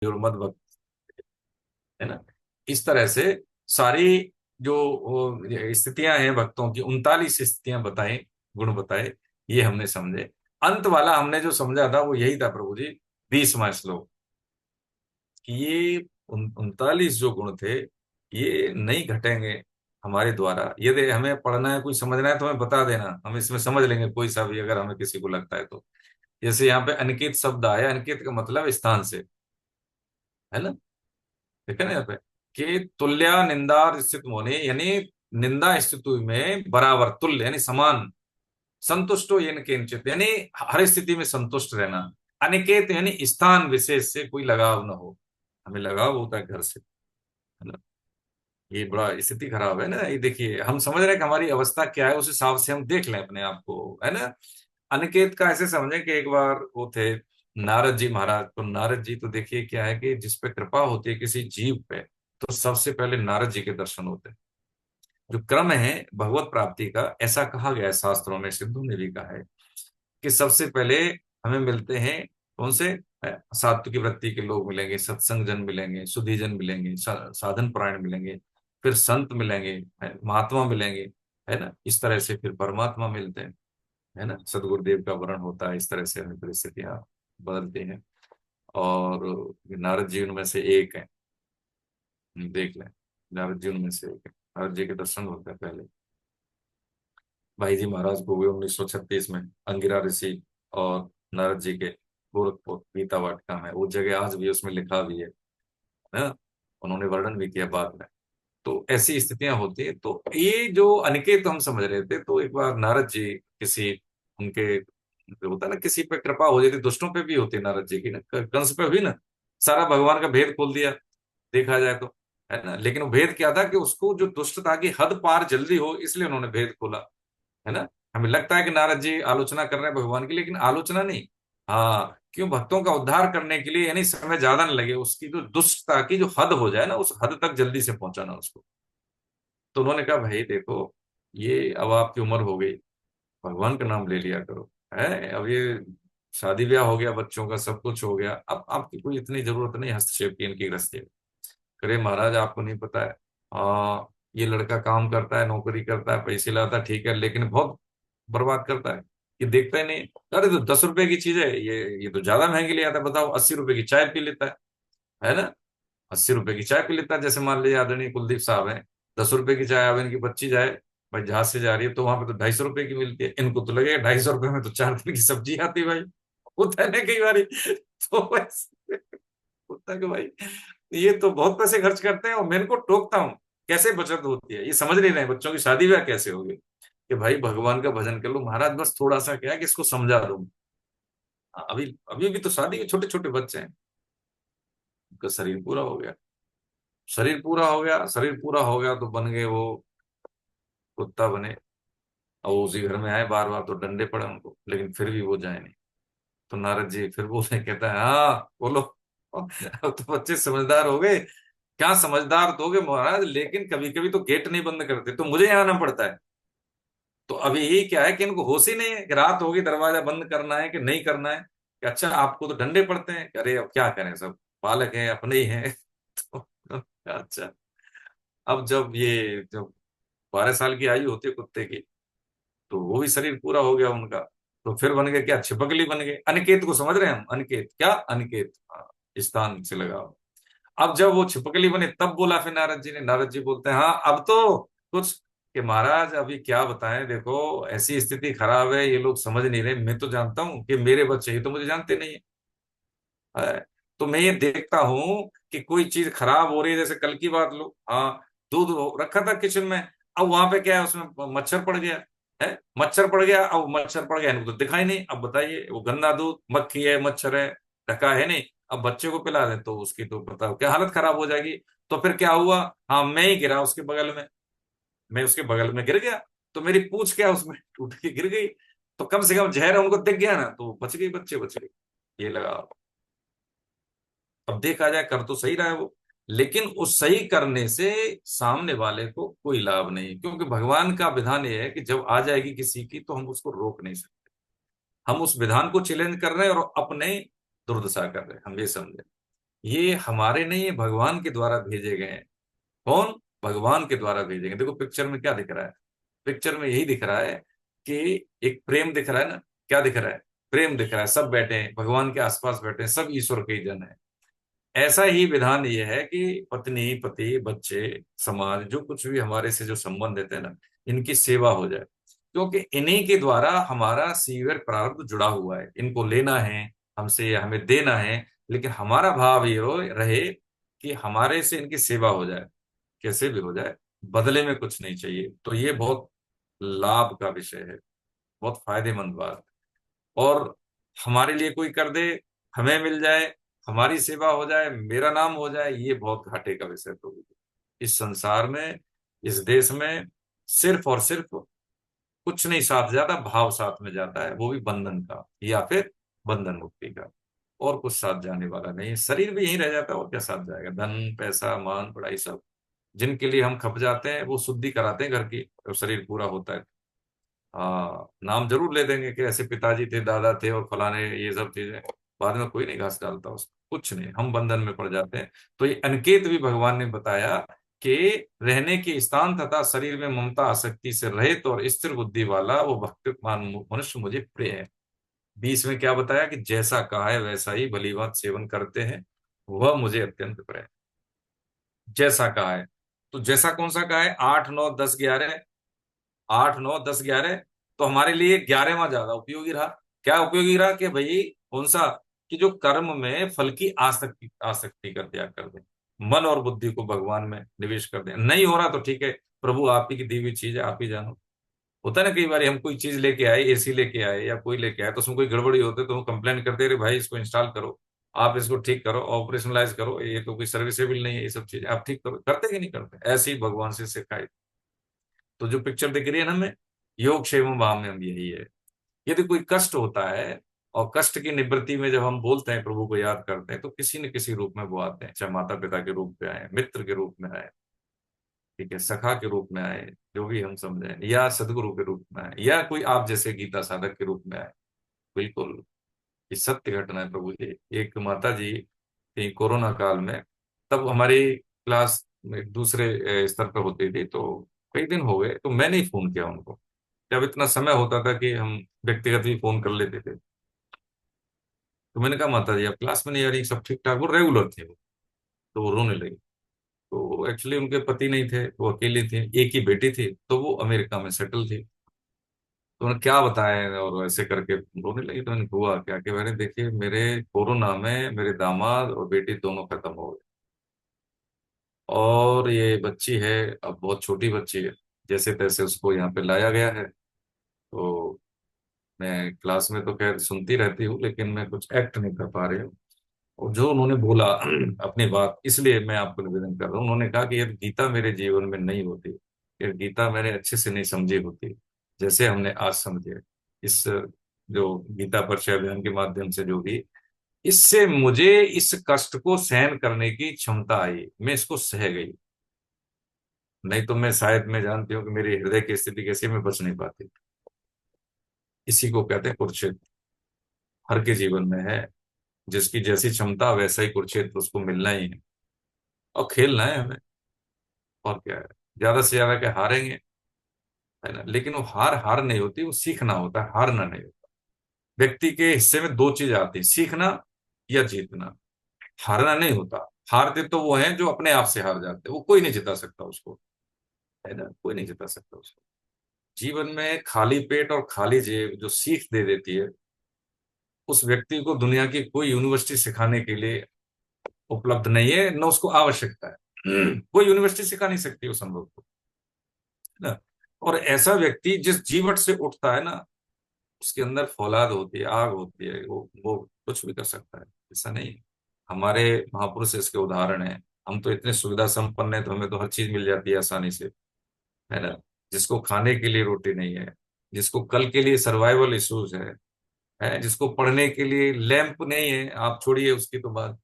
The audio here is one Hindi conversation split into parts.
और मद भक्त, है ना। इस तरह से सारी जो स्थितियां हैं भक्तों की, 39 स्थितियां बताएं, गुण बताए, ये हमने समझे। अंत वाला हमने जो समझा था वो यही था प्रभु जी, 20वां श्लोक, कि ये 39 जो गुण थे ये नहीं घटेंगे हमारे द्वारा। यदि हमें पढ़ना है, कोई समझना है तो हमें बता देना, हम इसमें समझ लेंगे कोई सा भी, अगर हमें किसी को लगता है तो। जैसे यहाँ पे अनिकेत शब्द आया, अनिकेत का मतलब स्थान से, है ना। ठीक है ना, यहाँ पे कि तुल्या निंदा स्थित होने, यानी निंदा स्थिति में बराबर, तुल्य यानी समान, संतुष्टो येन किंचित यानी हर स्थिति में संतुष्ट रहना, अनिकेत यानी स्थान विशेष से कोई लगाव न हो। हमें लगाव होता है घर से, है ना। ये बड़ा स्थिति खराब है ना, ये देखिए, हम समझ रहे हैं कि हमारी अवस्था क्या है, उस हिसाब से हम देख लें अपने आप को, है ना। अनिकेत का ऐसे समझें कि एक बार वो थे नारद जी महाराज, तो नारद जी तो देखिए क्या है कि जिस पे कृपा होती है किसी जीव पे, तो सबसे पहले नारद जी के दर्शन होते हैं। जो क्रम है भगवत प्राप्ति का, ऐसा कहा गया है शास्त्रों में, सिद्धों ने भी कहा है कि सबसे पहले हमें मिलते हैं कौन से, सात्विक वृत्ति के लोग मिलेंगे, सत्संग जन मिलेंगे, सुधी जन मिलेंगे, साधन परायण मिलेंगे, फिर संत मिलेंगे, महात्मा मिलेंगे, है ना। इस तरह से फिर परमात्मा मिलते हैं, है ना। सदगुरुदेव का वर्ण होता है, इस तरह से हमें परिस्थितियां बदलती हैं। और नारद जी उनमें से एक है, देख लें, नारद जी उनमें से एक है। नारद जी के दर्शन होते हैं पहले भाई जी महाराज को हुए 1936 में, अंगिरा ऋषि और नारद जी के गोरखपुर गीता वाटिका में, वो जगह आज भी उसमें लिखा भी है ना। उन्होंने वर्णन भी किया बाद में। तो ऐसी स्थितियां होती है। तो ये जो अनिकेत हम समझ रहे थे, तो एक बार नारद जी किसी उनके, जो होता है ना, किसी पे कृपा हो जाती, दुष्टों पे भी होती है नारद जी की ना, कंस पे भी ना, सारा भगवान का भेद खोल दिया, देखा जाए तो, है ना। लेकिन वो भेद क्या था कि उसको जो दुष्टता की हद पार जल्दी हो, इसलिए उन्होंने भेद खोला, है ना। हमें लगता है कि नारद जी आलोचना कर रहे हैं भगवान की, लेकिन आलोचना नहीं, हाँ, क्यों, भक्तों का उद्धार करने के लिए, यानी समय ज्यादा न लगे, उसकी जो दुष्टता की जो हद हो जाए ना, उस हद तक जल्दी से पहुंचाना उसको। तो उन्होंने कहा भाई देखो, ये अब आपकी उम्र हो गई, भगवान का नाम ले लिया करो, है अब ये शादी ब्याह हो गया, बच्चों का सब कुछ हो गया, अब आपकी कोई इतनी जरूरत नहीं हस्तक्षेप की इनकी गृहस्थी में। करे महाराज आपको नहीं पता है, ये लड़का काम करता है, नौकरी करता है, पैसे लाता है, ठीक है, लेकिन बहुत बर्बाद करता है, ये देखता ही नहीं। अरे तो 10 रुपए की चीज है, ये तो ज्यादा महंगी ले आता है, बताओ, 80 रुपए की चाय पी लेता है ना। 80 रुपए की चाय पी लेता है, जैसे मान लीजिए आदरणीय कुलदीप साहब हैं, 10 रुपए की चाय, अब इनकी बच्ची जाए भाई जहाज से जा रही है, तो वहां पे तो 250 रुपए की मिलती है, इनको तो लगेगा 250 रुपए में तो 4 दिन की सब्जी आती है भाई, होता है ना कई बार। तो वैसे होता है कि भाई ये तो बहुत पैसे खर्च करते हैं, और मैं इनको टोकता हूँ, कैसे बचत होती है, ये समझ नहीं रहे, बच्चों की शादी ब्याह कैसे होगी, कि भाई भगवान का भजन कर लो महाराज, बस थोड़ा सा क्या है कि इसको समझा दो। अभी अभी भी तो शादी के छोटे छोटे बच्चे हैं, उनका शरीर पूरा हो गया, शरीर पूरा हो गया, शरीर पूरा हो गया तो बन गए वो कुत्ता बने, और वो उसी घर में आए बार बार, तो डंडे पड़े उनको, लेकिन फिर भी वो जाए नहीं। तो नारद जी फिर बोले, कहता है हाँ बोलो, अब तो बच्चे समझदार हो गए। क्या समझदार तो हो गए महाराज, लेकिन कभी कभी तो गेट नहीं बंद करते, तो मुझे यहाँ आना पड़ता है। तो अभी यही क्या है कि इनको होश ही नहीं है कि रात होगी, दरवाजा बंद करना है कि नहीं करना है, कि अच्छा आपको तो डंडे पड़ते हैं, अरे अब क्या करें, सब बालक हैं, अपने ही हैं। तो अच्छा, अब जब 12 साल की आयु होती है कुत्ते की, तो वो भी शरीर पूरा हो गया उनका, तो फिर बन गए क्या, छिपकली बन गए। अनिकेत को समझ रहे हैं हम, अनिकेत क्या, अनिकेत, हाँ, स्थान से लगाओ। अब जब वो छिपकली बने, तब बोला फिर नारद जी ने, नारद जी बोलते हैं हाँ अब तो कुछ, कि महाराज अभी क्या बताएं, देखो ऐसी स्थिति खराब है, ये लोग समझ नहीं रहे, मैं तो जानता हूं कि मेरे बच्चे ही तो मुझे जानते नहीं है। तो मैं ये देखता हूँ कि कोई चीज खराब हो रही है, जैसे कल की बात लो, हाँ, दूध रखा था किचन में, अब वहां पे क्या है, उसमें मच्छर पड़ गया, है मच्छर पड़ गया, अब मच्छर पड़ गया, इनको तो दिखाई नहीं, अब बताइए वो गंदा दूध, मक्खी है, मच्छर है, ढका है नहीं, अब बच्चे को पिला दे तो उसकी तो बताओ क्या हालत खराब हो जाएगी। तो फिर क्या हुआ, हाँ मैं ही गिरा उसके बगल में, मैं उसके बगल में गिर गया, तो मेरी पूंछ क्या उसमें टूट के गिर गई, तो कम से कम जहर उनको दिख गया ना, तो बच गई, बच्चे बच गए। ये लगा, अब देखा जाए कर तो सही रहा है वो, लेकिन उस सही करने से सामने वाले को कोई लाभ नहीं, क्योंकि भगवान का विधान ये है कि जब आ जाएगी किसी की तो हम उसको रोक नहीं सकते, हम उस विधान को चैलेंज कर रहे हैं और अपने दुर्दशा कर रहे हैं, हम ये समझे। ये हमारे नहीं, ये भगवान के द्वारा भेजे गए हैं। कौन? भगवान के द्वारा भेजे गए। देखो पिक्चर में क्या दिख रहा है, पिक्चर में यही दिख रहा है कि एक प्रेम दिख रहा है ना। क्या दिख रहा है? प्रेम दिख रहा है, सब बैठे हैं भगवान के आसपास, बैठे हैं सब ईश्वर के ही जन है। ऐसा ही विधान ये है कि पत्नी, पति, बच्चे, समाज, जो कुछ भी हमारे से जो संबंधित है ना, इनकी सेवा हो जाए, क्योंकि इन्हीं के द्वारा हमारा सीवर प्रारब्ध जुड़ा हुआ है। इनको लेना है हमसे या हमें देना है, लेकिन हमारा भाव ये रहे कि हमारे से इनकी सेवा हो जाए, कैसे भी हो जाए, बदले में कुछ नहीं चाहिए। तो ये बहुत लाभ का विषय है, बहुत फायदेमंद बात। और हमारे लिए कोई कर दे, हमें मिल जाए, हमारी सेवा हो जाए, मेरा नाम हो जाए, ये बहुत घाटे का विषय। तो इस संसार में, इस देश में सिर्फ और सिर्फ कुछ नहीं साथ जाता, भाव साथ में जाता है, वो भी बंधन का या फिर बंधन मुक्ति का। और कुछ साथ जाने वाला नहीं है। शरीर भी यहीं रह जाता है, और क्या साथ जाएगा? धन, पैसा, मान, पढ़ाई, सब जिनके लिए हम खप जाते हैं, वो शुद्धि कराते हैं घर की, और शरीर पूरा होता है। हाँ, नाम जरूर ले देंगे कि ऐसे पिताजी थे, दादा थे और फलाने, ये सब चीजें। बाद में कोई नहीं घास डालता उसको, कुछ नहीं, हम बंधन में पड़ जाते हैं। तो ये अनिकेत भी भगवान ने बताया कि रहने के स्थान तथा शरीर में ममता आसक्ति से रहित और स्थिर बुद्धि वाला वो भक्तिमान मनुष्य मुझे प्रिय है। 20 में क्या बताया कि जैसा कहा है वैसा ही भली भांति सेवन करते हैं, वह मुझे अत्यंत प्रिय है। जैसा कहा है, तो जैसा कौन सा कहा है? 8, 9, 10, 11। 8, 9, 10, 11। तो हमारे लिए 11वां ज्यादा उपयोगी रहा। क्या उपयोगी रहा? कि भाई कौन सा? कि जो कर्म में फल की आसक्ति आसक्ति का त्याग कर दे, मन और बुद्धि को भगवान में निवेश कर दे। नहीं हो रहा तो ठीक है, प्रभु आप ही की दी हुई चीज है, आप ही जानो। होता है ना, कई बार हम कोई चीज लेके आए, एसी लेके आए या कोई लेके आए, तो उसमें कोई गड़बड़ी होती है तो हम कंप्लेन करते रहे, भाई इसको इंस्टॉल करो, आप इसको ठीक करो, ऑपरेशनलाइज करो, ये तो कोई सर्विसेबल नहीं है, ये सब चीजें आप ठीक करो। करते कि नहीं करते? ऐसे ही भगवान से सिखाए। तो जो पिक्चर दिख रही है ना हमें, योग क्षेम भाव में हम यही है। यदि कोई कष्ट होता है, और कष्ट की निवृत्ति में जब हम बोलते हैं, प्रभु को याद करते हैं, तो किसी न किसी रूप में वो आते हैं, चाहे माता पिता के रूप में आए, मित्र के रूप में आए, ठीक है, सखा के रूप में आए, जो भी हम समझें, या सदगुरु के रूप में आए, या कोई आप जैसे गीता साधक के रूप में आए। बिल्कुल, ये सत्य घटना है प्रभु जी। एक माता जी थी कोरोना काल में, तब हमारी क्लास में दूसरे स्तर पर होती थी, तो कई दिन हो गए तो मैंने ही फोन किया उनको। जब इतना समय होता था कि हम व्यक्तिगत भी फोन कर लेते थे, तो मैंने कहा माता जी आप क्लास में नहीं आ रही, सब ठीक ठाक? वो रेगुलर थे वो। तो वो रोने लगी। तो एक्चुअली उनके पति नहीं थे, वो अकेली थी, एक ही बेटी थी, तो वो अमेरिका में सेटल थी। तो उन्होंने क्या बताया, और ऐसे करके रोने लगी। तो मैंने हुआ क्या कि मैंने देखिए, मेरे कोरोना में मेरे दामाद और बेटी दोनों खत्म हो गए, और ये बच्ची है, अब बहुत छोटी बच्ची है, जैसे तैसे उसको यहाँ पे लाया गया है। तो मैं क्लास में तो खैर सुनती रहती हूँ, लेकिन मैं कुछ एक्ट नहीं कर पा रही हूँ। और जो उन्होंने बोला अपनी बात, इसलिए मैं आपको निवेदन कर रहा हूँ। उन्होंने कहा कि यदि गीता मेरे जीवन में नहीं होती, यदि गीता मैंने अच्छे से नहीं समझी होती, जैसे हमने आज समझे, इस जो गीता परिचय अभियान के माध्यम से जो भी, इससे मुझे इस कष्ट को सहन करने की क्षमता आई, मैं इसको सह गई। नहीं तो मैं शायद, मैं जानती हूँ कि मेरी हृदय की स्थिति कैसी है, मैं बच नहीं पाती। इसी को कहते हैं कुरुक्षेत्र। हर के जीवन में है, जिसकी जैसी क्षमता वैसा ही कुरुक्षेत्र उसको मिलना ही है, और खेलना है हमें। और क्या है, ज्यादा से ज्यादा क्या हारेंगे, है ना? लेकिन वो हार हार नहीं होती, वो सीखना होता है, हारना नहीं होता। व्यक्ति के हिस्से में दो चीज आती है, सीखना या जीतना। हारना नहीं होता। हारते तो वो हैं जो अपने आप से हार जाते हैं, वो कोई नहीं जिता सकता उसको, है ना? कोई नहीं जिता सकता उसको। जीवन में खाली पेट और खाली जेब जो सीख दे देती है, उस व्यक्ति को दुनिया की कोई यूनिवर्सिटी सिखाने के लिए उपलब्ध नहीं है, न उसको आवश्यकता है। कोई यूनिवर्सिटी सिखा नहीं सकती उस अनुभव को, है ना? और ऐसा व्यक्ति जिस जीवट से उठता है ना, उसके अंदर फौलाद होती है, आग होती है, वो कुछ भी कर सकता है। ऐसा नहीं है। हमारे महापुरुष इसके उदाहरण हैं। हम तो इतने सुविधा संपन्न है, तो हमें तो हर चीज मिल जाती है आसानी से, है ना? जिसको खाने के लिए रोटी नहीं है, जिसको कल के लिए सर्वाइवल इश्यूज है, जिसको पढ़ने के लिए लैंप नहीं है, आप छोड़िए उसकी तो बात,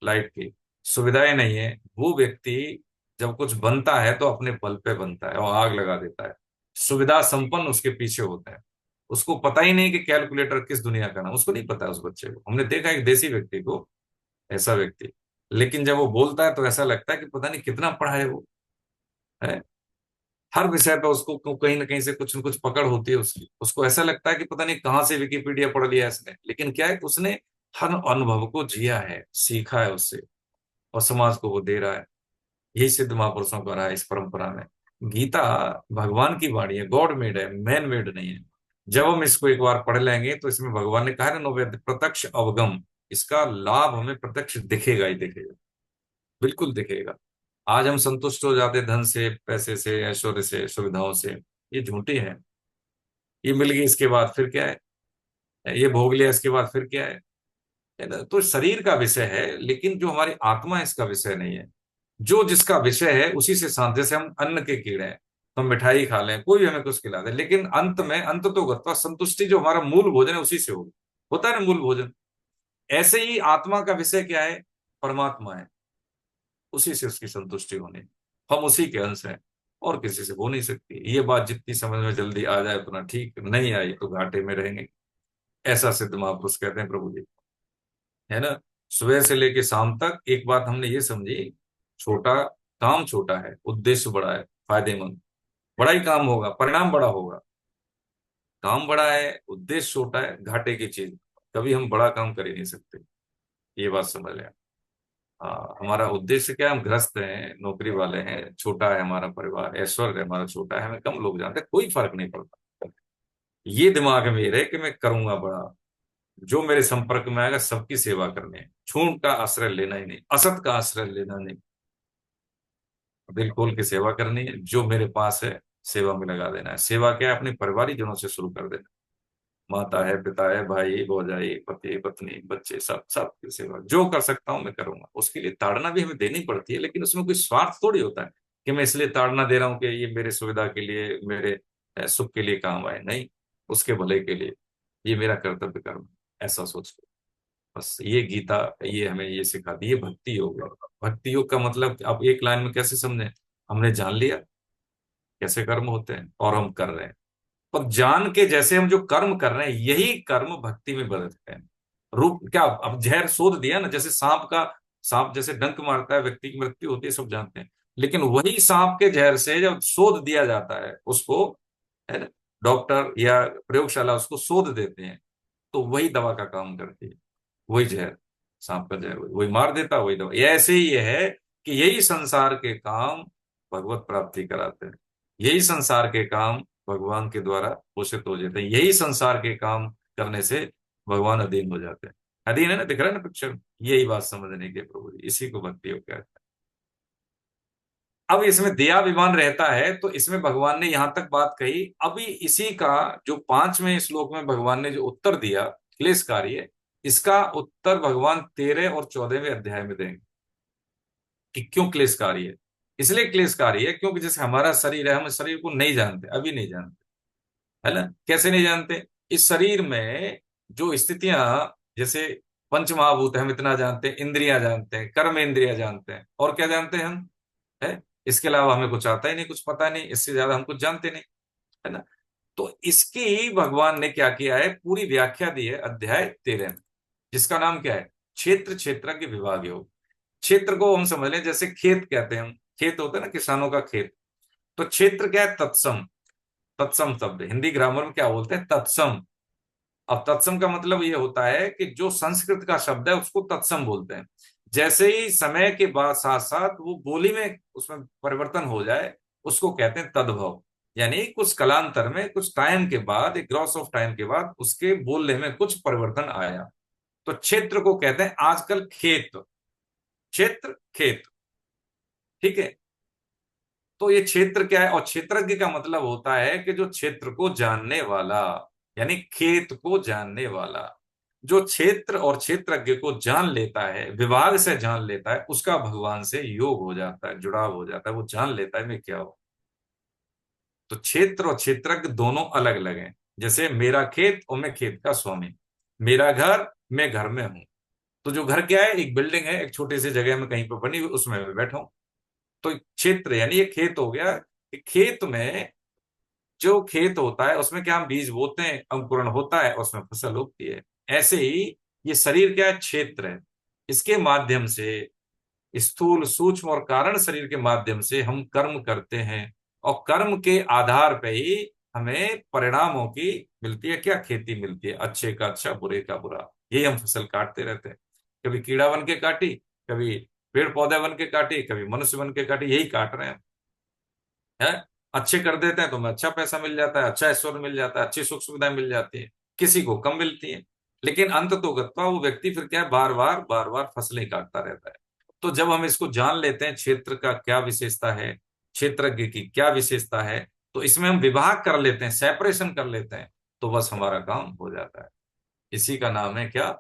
लाइट की सुविधाएं नहीं है, वो व्यक्ति जब कुछ बनता है तो अपने बल पे बनता है और आग लगा देता है। सुविधा संपन्न उसके पीछे होता है। उसको पता ही नहीं कि कैलकुलेटर किस दुनिया का नाम, उसको नहीं पता है। उस बच्चे को हमने देखा, एक देसी व्यक्ति को, ऐसा व्यक्ति। लेकिन जब वो बोलता है तो ऐसा लगता है कि पता नहीं कितना पढ़ा है वो, है। हर विषय पर उसको कहीं ना कहीं से कुछ न कुछ पकड़ होती है उसकी, उसको ऐसा लगता है कि पता नहीं कहाँ से विकिपीडिया पढ़ लिया इसने, लेकिन क्या है कि उसने हर अनुभव को जिया है, सीखा है उससे, और समाज को वो दे रहा है। यही सिद्ध महापुरुषों का रहा है इस परंपरा में। गीता भगवान की वाणी है, गॉड मेड है, मैन मेड नहीं है। जब हम इसको एक बार पढ़ लेंगे तो इसमें भगवान ने कहा है ना, नोवेद प्रत्यक्ष अवगम, इसका लाभ हमें प्रत्यक्ष दिखेगा ही दिखेगा, बिल्कुल दिखेगा। आज हम संतुष्ट हो जाते धन से, पैसे से, ऐश्वर्य से, सुविधाओं से, ये झूठी है। ये मिल गई इसके बाद फिर क्या है, ये भोग लिया इसके बाद फिर क्या है ना। तो शरीर का विषय है, लेकिन जो हमारी आत्मा है इसका विषय नहीं है। जो जिसका विषय है उसी से शांत, जैसे हम अन्न के कीड़े हैं, तो हम मिठाई खा लें, कोई भी हमें कुछ खिला दे, लेकिन अंत में अंत तो गत्वा संतुष्टि जो हमारा मूल भोजन है उसी से होगी, होता है ना मूल भोजन। ऐसे ही आत्मा का विषय क्या है, परमात्मा है, उसी से उसकी संतुष्टि होनी। हम उसी के अंश हैं, और किसी से हो नहीं सकती। ये बात जितनी समझ में जल्दी आ जाए उतना ठीक, नहीं आई तो घाटे में रहेंगे। ऐसा सिद्ध महापुरुष कहते हैं प्रभु जी, है ना। सुबह से लेके शाम तक एक बात हमने ये समझी, छोटा काम छोटा है, उद्देश्य बड़ा है, फायदेमंद, बड़ा ही काम होगा, परिणाम बड़ा होगा। काम बड़ा है, उद्देश्य छोटा है, घाटे की चीज, कभी हम बड़ा काम कर ही नहीं सकते। ये बात समझ लें। हाँ, हमारा उद्देश्य क्या है, हम गृहस्थ हैं, नौकरी वाले हैं, छोटा है हमारा परिवार, ऐश्वर्य हमारा छोटा है, हमें कम लोग जानते हैं, कोई फर्क नहीं पड़ता। ये दिमाग में रहे कि मैं करूंगा बड़ा, जो मेरे संपर्क में आएगा सबकी सेवा करनी है, झूठ का आश्रय लेना ही नहीं, असत का आश्रय लेना नहीं, दिल खोल के सेवा करनी है। जो मेरे पास है सेवा में लगा देना है। सेवा क्या है, अपने परिवारिक जनों से शुरू कर देना, माता है, पिता है, भाई भौजाई, पति पत्नी, बच्चे, सब सब की सेवा जो कर सकता हूं मैं करूंगा। उसके लिए ताड़ना भी हमें देनी पड़ती है, लेकिन उसमें कोई स्वार्थ थोड़ी होता है कि मैं इसलिए ताड़ना दे रहा हूं कि ये मेरे सुविधा के लिए, मेरे सुख के लिए काम आए, नहीं, उसके भले के लिए, ये मेरा कर्तव्य कर्म, ऐसा सोच के। बस ये गीता, ये हमें ये सिखाती है, ये भक्ति योग है। भक्ति योग का मतलब आप एक लाइन में कैसे समझे, हमने जान लिया कैसे कर्म होते हैं और हम कर रहे हैं, और जान के जैसे हम जो कर्म कर रहे हैं यही कर्म भक्ति में बदलते हैं। रूप क्या, अब जहर सोध दिया ना, जैसे सांप का, सांप जैसे डंक मारता है व्यक्ति की मृत्यु होती है, सब जानते हैं। लेकिन वही सांप के जहर से जब शोध दिया जाता है उसको, है ना, डॉक्टर या प्रयोगशाला उसको शोध देते हैं, तो वही दवा का काम करती है। वही जहर, सांप का जहर वही मार देता, वही दवा। ये ऐसे ही ये है कि यही संसार के काम भगवत प्राप्ति कराते हैं, यही संसार के काम भगवान के द्वारा पोषित हो जाते हैं, यही संसार के काम करने से भगवान अधीन हो जाते हैं। अधीन है ना, दिख रहा है ना पिक्चर में? यही बात समझने की है प्रभु जी, इसी को भक्ति योग कहते हैं। अब इसमें दयाभिमान रहता है, तो इसमें भगवान ने यहां तक बात कही। अभी इसी का जो 5वें श्लोक में भगवान ने जो उत्तर दिया क्लेश कार्य, इसका उत्तर भगवान 13 और 14वें अध्याय में देंगे कि क्यों क्लेशकारी है। इसलिए क्लेशकारी है क्योंकि जैसे हमारा शरीर है, हम इस शरीर को नहीं जानते, अभी नहीं जानते, है ना। कैसे नहीं जानते, इस शरीर में जो स्थितियां, जैसे पंच महाभूत है हम इतना जानते हैं, इंद्रियां जानते हैं, कर्म इंद्रियां जानते हैं, और क्या जानते हैं हम, है। इसके अलावा हमें कुछ आता ही नहीं, कुछ पता नहीं, इससे ज्यादा हम कुछ जानते नहीं, है ना। तो इसकी भगवान ने क्या किया है, पूरी व्याख्या दी है अध्याय 13 में, जिसका नाम क्या है, क्षेत्र क्षेत्रज्ञ विभाग योग। क्षेत्र को हम समझ लें जैसे खेत कहते हैं हम, खेत होता है ना किसानों का खेत, तो क्षेत्र क्या है, तत्सम। तत्सम शब्द हिंदी ग्रामर में क्या बोलते हैं, तत्सम। अब तत्सम का मतलब ये होता है कि जो संस्कृत का शब्द है उसको तत्सम बोलते हैं। जैसे ही समय के बाद साथ साथ वो बोली में उसमें परिवर्तन हो जाए, उसको कहते हैं तद्भव। यानी कुछ कालांतर में, कुछ टाइम के बाद, एक ग्रॉस ऑफ टाइम के बाद उसके बोलने में कुछ परिवर्तन आया, तो क्षेत्र को कहते हैं आजकल खेत। क्षेत्र खेत, ठीक है। तो ये क्षेत्र क्या है, और क्षेत्रज्ञ का मतलब होता है कि जो क्षेत्र को जानने वाला, यानी खेत को जानने वाला। जो क्षेत्र और क्षेत्रज्ञ को जान लेता है, विभाग से जान लेता है, उसका भगवान से योग हो जाता है, जुड़ाव हो जाता है, वो जान लेता है मैं क्या हूं। तो क्षेत्र और क्षेत्रज्ञ दोनों अलग अलग हैं। जैसे मेरा खेत और मैं खेत का स्वामी, मेरा घर, मैं घर में हूं। तो जो घर क्या है, एक बिल्डिंग है, एक छोटी सी जगह में कहीं पर बनी हुई, उसमें मैं बैठा हूं। तो क्षेत्र यानी ये खेत हो गया कि खेत में, जो खेत होता है उसमें क्या हम बीज बोते हैं, अंकुरण होता है, उसमें फसल उगती है। ऐसे ही ये शरीर क्या है, क्षेत्र है। इसके माध्यम से, स्थूल सूक्ष्म और कारण शरीर के माध्यम से हम कर्म करते हैं, और कर्म के आधार पे ही हमें परिणामों की मिलती है, क्या खेती मिलती है, अच्छे का अच्छा, बुरे का बुरा। यही हम फसल काटते रहते हैं, कभी कीड़ा बन के काटी, कभी पेड़ पौधे बन के काटी, कभी मनुष्य बन के काटी, यही काट रहे हैं है। अच्छे कर देते हैं तो हमें अच्छा पैसा मिल जाता है, अच्छा ऐश्वर्य मिल जाता है, अच्छी सुख सुविधाएं मिल जाती है, किसी को कम मिलती है। लेकिन अंत तो गत्वा वो व्यक्ति फिर क्या है, बार बार फसलें काटता रहता है। तो जब हम इसको जान लेते हैं क्षेत्र का क्या विशेषता है, क्षेत्रज्ञ की क्या विशेषता है, तो इसमें हम विभाग कर लेते हैं, सेपरेशन कर लेते हैं, तो बस हमारा काम हो जाता है। इसी का नाम है क्या,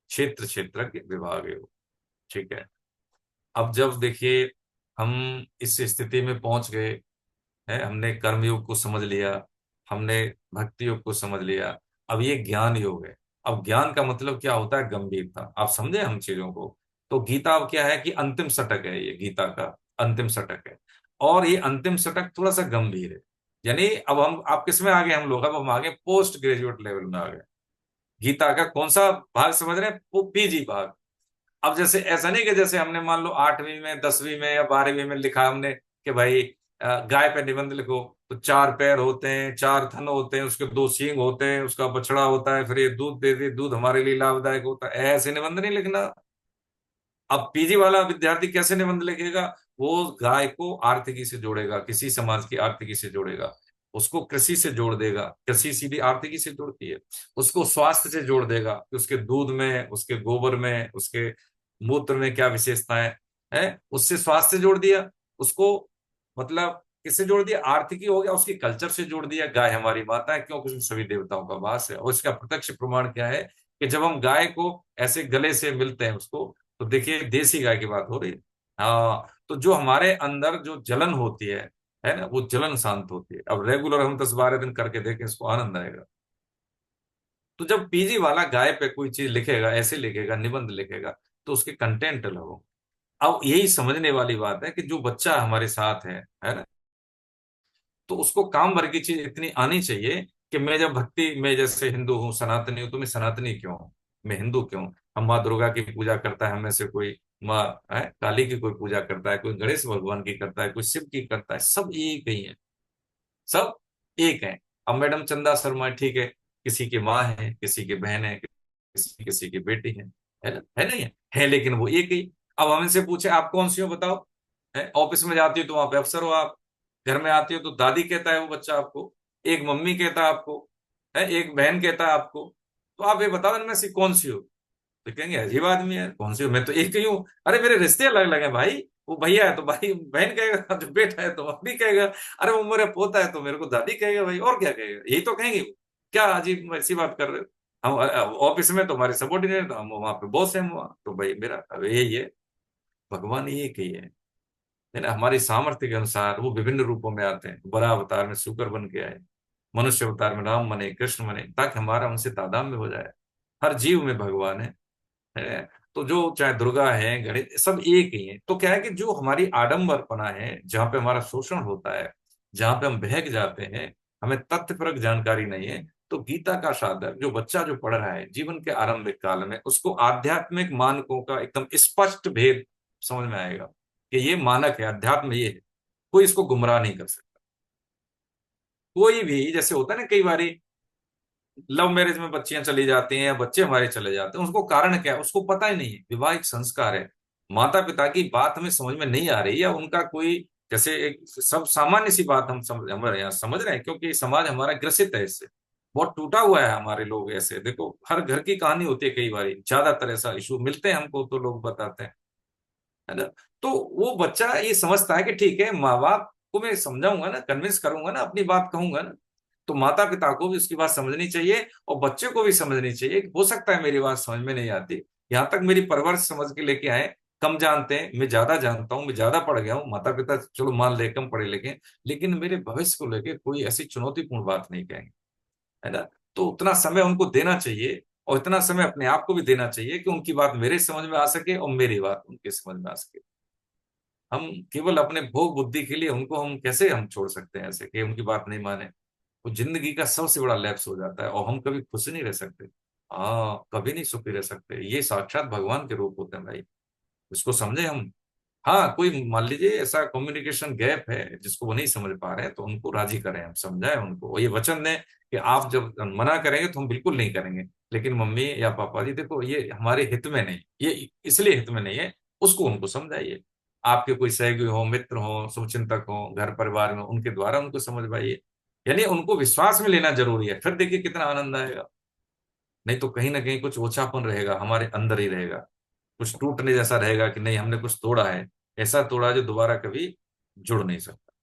क्षेत्रज्ञ विभाग है वो। ठीक है। अब जब देखिए हम इस स्थिति में पहुंच गए है, हमने कर्मयोग को समझ लिया, हमने भक्ति योग को समझ लिया, अब ये ज्ञान योग है। अब ज्ञान का मतलब क्या होता है, गंभीरता। आप समझे हम चीजों को। तो गीता अब क्या है कि अंतिम शतक है, ये गीता का अंतिम शतक है, और ये अंतिम शतक थोड़ा सा गंभीर है। यानी अब हम, आप किस में आ गए, हम लोग अब हम आ गए पोस्ट ग्रेजुएट लेवल में आ गए। गीता का कौन सा भाग समझ रहे हैं, पीजी भाग। अब जैसे ऐसा नहीं कि जैसे हमने मान लो 8वीं में 10वीं में या 12वीं में लिखा हमने कि भाई गाय पे निबंध लिखो, तो 4 पैर होते हैं, 4 थन होते हैं, उसके 2 सींग होते हैं, उसका बछड़ा होता है, फिर ये दूध देती है, दूध हमारे लिए लाभदायक होता है, ऐसे निबंध नहीं लिखना। अब पीजी वाला विद्यार्थी कैसे निबंध लिखेगा, वो गाय को आर्थिकी से जोड़ेगा, किसी समाज की आर्थिकी से जोड़ेगा, उसको कृषि से जोड़ देगा, कृषि सीधी आर्थिकी से जोड़ती है, उसको स्वास्थ्य से जोड़ देगा कि उसके दूध में, उसके गोबर में, उसके मूत्र में क्या विशेषताएं है, उससे स्वास्थ्य से जोड़ दिया उसको, मतलब किससे जोड़ दिया, आर्थिकी हो गया, उसकी कल्चर से जोड़ दिया। गाय हमारी माता है क्योंकि उसमें सभी देवताओं का वास है, और इसका प्रत्यक्ष प्रमाण क्या है कि जब हम गाय को ऐसे गले से मिलते हैं उसको, तो देखिए देसी गाय की बात हो रही है। हाँ, तो जो हमारे अंदर जो जलन होती है ना, वो जलन शांत होती है। अब रेगुलर हम 10-12 दिन करके देखें, इसको आनंद आएगा। तो जब पीजी वाला गाय पे कोई चीज लिखेगा, ऐसे लिखेगा, निबंध लिखेगा, तो उसके कंटेंट अलग हो। अब यही समझने वाली बात है कि जो बच्चा हमारे साथ है ना, तो उसको काम भर की चीज इतनी आनी चाहिए कि मैं जब भक्ति में, जैसे हिंदू हूँ, सनातनी हूँ, तो मैं सनातनी क्यों हूँ, मैं हिंदू क्यों हूँ? हम माँ दुर्गा की पूजा करता है, हमें से कोई माँ है काली की कोई पूजा करता है, कोई गणेश भगवान की करता है, कोई शिव की करता है, सब एक ही है, सब एक है। अब मैडम चंदा शर्मा, ठीक है, किसी की माँ है, किसी की बहन है, किसी किसी की बेटी है ना, है नहीं है, लेकिन वो एक ही। अब हम इनसे पूछे आप कौन सी हो बताओ, है ऑफिस में जाती हो तो वहां पे अफसर हो आप, घर में आती हो तो दादी कहता है वो बच्चा आपको, एक मम्मी कहता है आपको, है एक बहन कहता है आपको। तो आप ये बताओ इनमें से कौन सी हो? तो कहेंगे अजीब आदमी है, कौन सी हो, मैं तो एक ही हूँ। अरे मेरे रिश्ते अलग अलग है भाई, वो भैया है तो भाई बहन कहेगा, जो बेटा है तो मम्मी कहेगा, अरे वो मेरा पोता है तो मेरे को दादी कहेगा भाई, और क्या कहेगा, यही तो कहेंगे वो। क्या अजीब ऐसी बात कर रहे हो? हम ऑफिस में तो हमारे सबॉर्डिनेट, हम वहां पे बॉस है, वहां तो भाई मेरा, अब यही है। भगवान एक ही है ना। हमारी सामर्थ्य के अनुसार वो विभिन्न रूपों में आते हैं, बड़ा अवतार में शुक्र बन के आए, मनुष्य अवतार में राम बने, कृष्ण बने, ताकि हमारा उनसे तादात्म्य हो जाए। हर जीव में भगवान है। तो जो चाहे दुर्गा है, गणेश, सब एक ही है। तो क्या है कि जो हमारी आडंबरपना है, जहाँ पे हमारा शोषण होता है, जहाँ पे हम बहक जाते हैं, हमें तथ्यपरक जानकारी नहीं है, तो गीता का साधक जो बच्चा जो पढ़ रहा है जीवन के आरंभिक काल में, उसको आध्यात्मिक मानकों का एकदम स्पष्ट भेद समझ में आएगा कि ये मानक है, अध्यात्म ये है, कोई इसको गुमराह नहीं कर सकता। कोई भी, जैसे होता है ना कई बार लव मैरिज में बच्चियां चली जाती हैं या बच्चे हमारे चले जाते हैं, उसको कारण क्या है उसको पता ही नहीं है। विवाह एक संस्कार है, माता पिता की बात हमें समझ में नहीं आ रही, या उनका कोई, जैसे एक सब सामान्य सी बात हम समझ, हमारे यहाँ समझ रहे हैं, क्योंकि समाज हमारा ग्रसित है इससे, बहुत टूटा हुआ है हमारे लोग। ऐसे देखो हर घर की कहानी होती है, कई बार ज्यादातर ऐसा इशू मिलते हैं हमको, तो लोग बताते हैं, है ना। तो वो बच्चा ये समझता है कि ठीक है, माँ बाप को मैं समझाऊंगा ना, कन्विंस करूंगा ना, अपनी बात कहूंगा ना, तो माता पिता को भी उसकी बात समझनी चाहिए, और बच्चे को भी समझनी चाहिए कि हो सकता है मेरी बात समझ में नहीं आती, यहाँ तक मेरी परवरिश समझ के लेके आए, कम जानते हैं, मैं ज्यादा जानता हूँ, मैं ज्यादा पढ़ गया हूँ, माता पिता चलो मान ले कम पढ़े लिखे, लेकिन मेरे भविष्य को लेके कोई ऐसी चुनौतीपूर्ण बात नहीं कहेंगे, है ना। तो उतना समय उनको देना चाहिए, और इतना समय अपने आप को भी देना चाहिए कि उनकी बात मेरे समझ में आ सके और मेरी बात उनके समझ में आ सके। हम केवल अपने भोग बुद्धि के लिए उनको हम कैसे हम छोड़ सकते हैं ऐसे कि उनकी बात नहीं माने? वो जिंदगी का सबसे बड़ा लैप्स हो जाता है, और हम कभी खुश नहीं रह सकते। हाँ, कभी नहीं सुखी रह सकते। ये साक्षात भगवान के रूप होते हैं भाई, इसको समझे हम। हाँ, कोई मान लीजिए ऐसा कम्युनिकेशन गैप है जिसको वो नहीं समझ पा रहे हैं, तो उनको राजी करें, हम समझाएं उनको, ये वचन दें कि आप जब मना करेंगे तो हम बिल्कुल नहीं करेंगे, लेकिन मम्मी या पापा जी देखो ये हमारे हित में नहीं, ये इसलिए हित में नहीं है, उसको उनको समझाइए। आपके कोई सहयोगी हो, मित्र हो, शुभचिंतक हो घर परिवार में, उनके द्वारा उनको समझवाइए। यानी उनको विश्वास में लेना जरूरी है, फिर देखिए कितना आनंद आएगा। नहीं तो कहीं ना कहीं कुछ ओछापन रहेगा, हमारे अंदर ही रहेगा, कुछ टूटने जैसा रहेगा कि नहीं हमने कुछ तोड़ा है, ऐसा तोड़ा जो दोबारा कभी जुड़ नहीं सकता।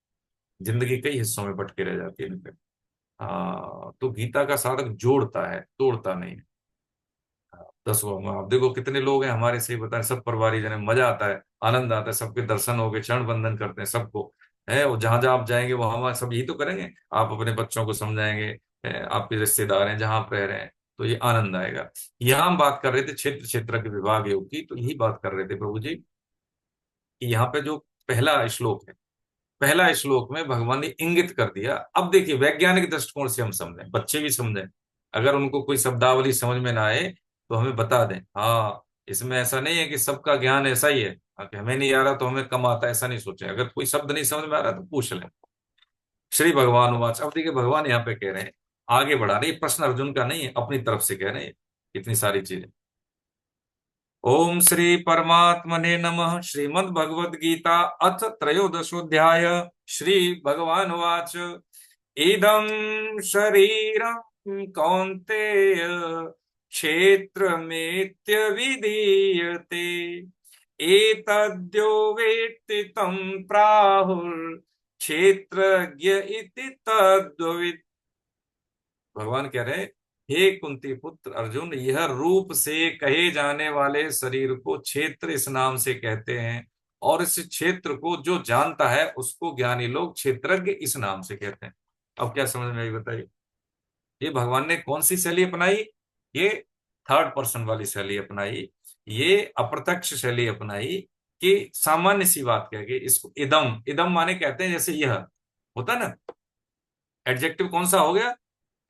जिंदगी कई हिस्सों में बट के रह जाती है इनपे। हाँ, तो गीता का साधक जोड़ता है, तोड़ता नहीं है। दसवां में आप देखो कितने लोग हैं हमारे, से बताएं सब परिवारिक जन, मजा आता है, आनंद आता है, सबके दर्शन हो गए, चरण बंदन करते हैं सबको, है वो जहां जहां आप जाएंगे वहां वहां सब यही तो करेंगे। आप अपने बच्चों को समझाएंगे, आपके रिश्तेदार हैं जहां आप रह रहे हैं, तो ये आनंद आएगा। यहाँ हम बात कर रहे थे क्षेत्र क्षेत्र के विभाग योग की, तो यही बात कर रहे थे प्रभु जी कि यहाँ पे जो पहला श्लोक है, पहला श्लोक में भगवान ने इंगित कर दिया। अब देखिए वैज्ञानिक दृष्टिकोण से हम समझें, बच्चे भी समझें, अगर उनको कोई शब्दावली समझ में ना आए तो हमें बता दें, हाँ इसमें ऐसा नहीं है कि सबका ज्ञान ऐसा ही है, हाँ, कि हमें नहीं आ रहा तो हमें कम आता है, ऐसा नहीं सोचें। अगर कोई शब्द नहीं समझ में आ रहा तो पूछ लें। श्री भगवान वाच, अब देखिए भगवान यहाँ पे कह रहे हैं, आगे बढ़ा रहे, ये प्रश्न अर्जुन का नहीं है, अपनी तरफ से कह रहे हैं इतनी सारी चीजें। ओम श्री परमात्मने नमः। श्रीमद् भगवद गीता अथ त्रयोदशोऽध्याय। श्री भगवान वाच, इदं शरीरं कौन्तेय क्षेत्रमेत्य विधीयते, एतद्यो वेत्ति तं प्राहुर् क्षेत्रज्ञ इति तद्वित्। भगवान कह रहे हैं, हे कुंती पुत्र अर्जुन, यह रूप से कहे जाने वाले शरीर को क्षेत्र इस नाम से कहते हैं, और इस क्षेत्र को जो जानता है उसको ज्ञानी लोग क्षेत्रज्ञ इस नाम से कहते हैं। अब क्या समझ में आई बताइए? ये भगवान ने कौन सी शैली अपनाई? ये थर्ड पर्सन वाली शैली अपनाई, ये अप्रत्यक्ष शैली अपनाई, कि सामान्य सी बात कह के इसको इदम, इदम माने कहते हैं जैसे यह होता है ना, एडजेक्टिव कौन सा हो गया,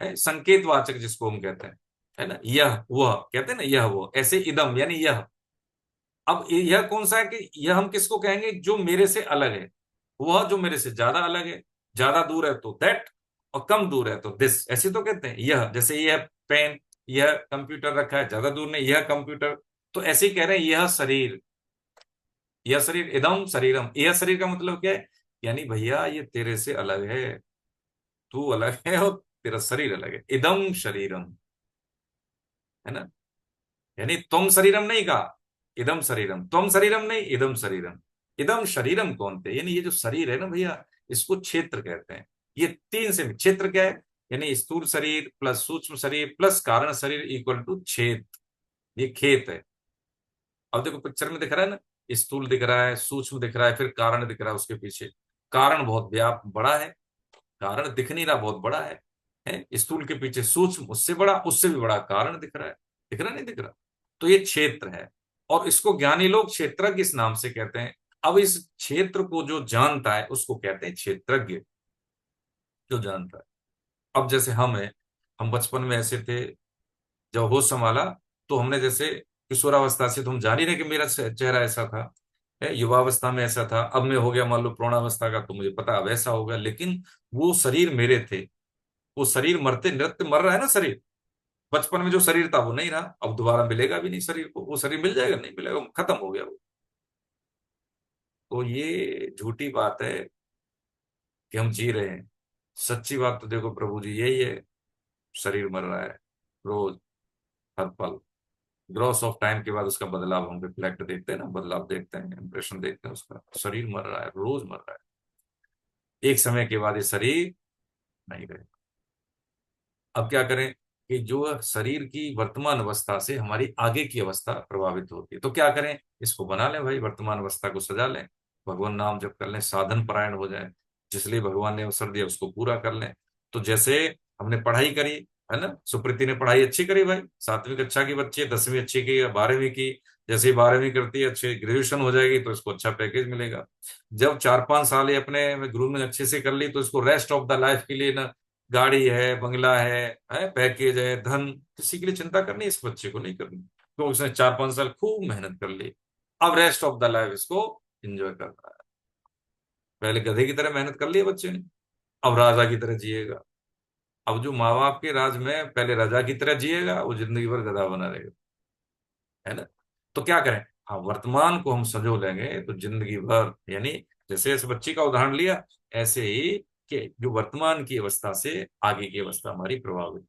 है संकेतवाचक जिसको हम कहते हैं, है ना, यह वह कहते हैं ना, यह वो, ऐसे इदम यानी यह। अब यह कौन सा है कि यह हम किसको कहेंगे, जो मेरे से अलग है, वह जो मेरे से ज्यादा अलग है, ज्यादा दूर है तो दैट, और कम दूर है तो दिस, ऐसे तो कहते हैं यह। जैसे यह पेन, यह कंप्यूटर रखा है, ज्यादा दूर नहीं, यह कंप्यूटर, तो ऐसे ही कह रहे हैं यह शरीर, यह शरीर इदम शरीरम। यह शरीर का मतलब क्या है, यानी भैया ये तेरे से अलग है, तू अलग है और तेरा शरीर अलग है, इदम शरीरम, है ना। यानी तुम शरीरम नहीं कहा, इदम शरीरम, तुम शरीरम नहीं, इदम शरीरम। इदम शरीरम कौन थे, यानी ये जो शरीर है ना भैया, इसको क्षेत्र कहते हैं। ये तीन से क्षेत्र क्या है, यानी स्थूल शरीर प्लस सूक्ष्म शरीर प्लस कारण शरीर इक्वल टू क्षेत्र, ये खेत है। अब देखो पिक्चर में दिख रहा है ना, स्थूल दिख रहा है, सूक्ष्म दिख रहा है, फिर कारण दिख रहा है उसके पीछे। कारण बहुत व्याप बड़ा है, कारण दिख नहीं रहा बहुत बड़ा है स्थूल के पीछे सूक्ष्म उससे बड़ा, उससे भी बड़ा कारण दिख रहा है, दिख रहा नहीं दिख रहा, तो ये क्षेत्र है। और इसको ज्ञानी लोग क्षेत्रज्ञ इस नाम से कहते हैं। अब इस क्षेत्र को जो जानता है उसको कहते हैं क्षेत्रज्ञ, जो जानता है। अब जैसे हम है, हम बचपन में ऐसे थे, जब होश संभाला तो हमने जैसे किशोरावस्था से तो हम जान ही रहे कि मेरा चेहरा ऐसा था, युवावस्था में ऐसा था, अब मैं हो गया मान लो प्रौढ़ावस्था का तो मुझे पता अब ऐसा होगा, लेकिन वो शरीर मेरे थे, वो शरीर मरते नृत्य मर रहा है ना शरीर, बचपन में जो शरीर था वो नहीं रहा, अब दोबारा मिलेगा भी नहीं शरीर को, वो शरीर मिल जाएगा नहीं मिलेगा, खत्म हो गया वो। तो ये झूठी बात है कि हम जी रहे हैं, सच्ची बात तो देखो प्रभु जी यही है, शरीर मर रहा है रोज, हर पल। ग्रॉस ऑफ टाइम के बाद उसका बदलाव हम रिफ्लेक्ट देखते हैं ना, बदलाव देखते हैं, इंप्रेशन देखते हैं उसका, शरीर मर रहा है, रोज मर रहा है, एक समय के बाद ये शरीर नहीं रहे। अब क्या करें कि जो शरीर की वर्तमान अवस्था से हमारी आगे की अवस्था प्रभावित होती है, तो क्या करें, इसको बना लें भाई, वर्तमान अवस्था को सजा लें, भगवान नाम जप कर लें, साधन परायण हो जाए, जिसलिए भगवान ने अवसर दिया उसको पूरा कर लें। तो जैसे हमने पढ़ाई करी, है ना, सुप्रीति ने पढ़ाई अच्छी करी भाई, 7वीं कक्षा की बच्ची है, 10वीं अच्छी की, 12वीं की, जैसे ही 12वीं करती है अच्छे ग्रेजुएशन हो जाएगी तो इसको अच्छा पैकेज मिलेगा। जब 4-5 साल ये अपने ग्रूमिंग अच्छे से कर ली तो इसको रेस्ट ऑफ द लाइफ के लिए ना गाड़ी है, बंगला है पैकेज है, धन, किसी के लिए चिंता करनी है, इस बच्चे को नहीं करनी। तो उसने 4-5 साल खूब मेहनत कर ली, अब रेस्ट ऑफ द लाइफ इसको एंजॉय करना है। पहले गधे की तरह मेहनत कर ली है बच्चे ने, अब राजा की तरह जिएगा। अब जो माँ बाप के राज में पहले राजा की तरह जिएगा, वो जिंदगी भर गधा बना रहेगा, है ना। तो क्या करें, हाँ वर्तमान को हम संजो लेंगे तो जिंदगी भर, यानी जैसे इस बच्ची का उदाहरण लिया, ऐसे ही कि जो वर्तमान की अवस्था से आगे की अवस्था हमारी प्रभावित।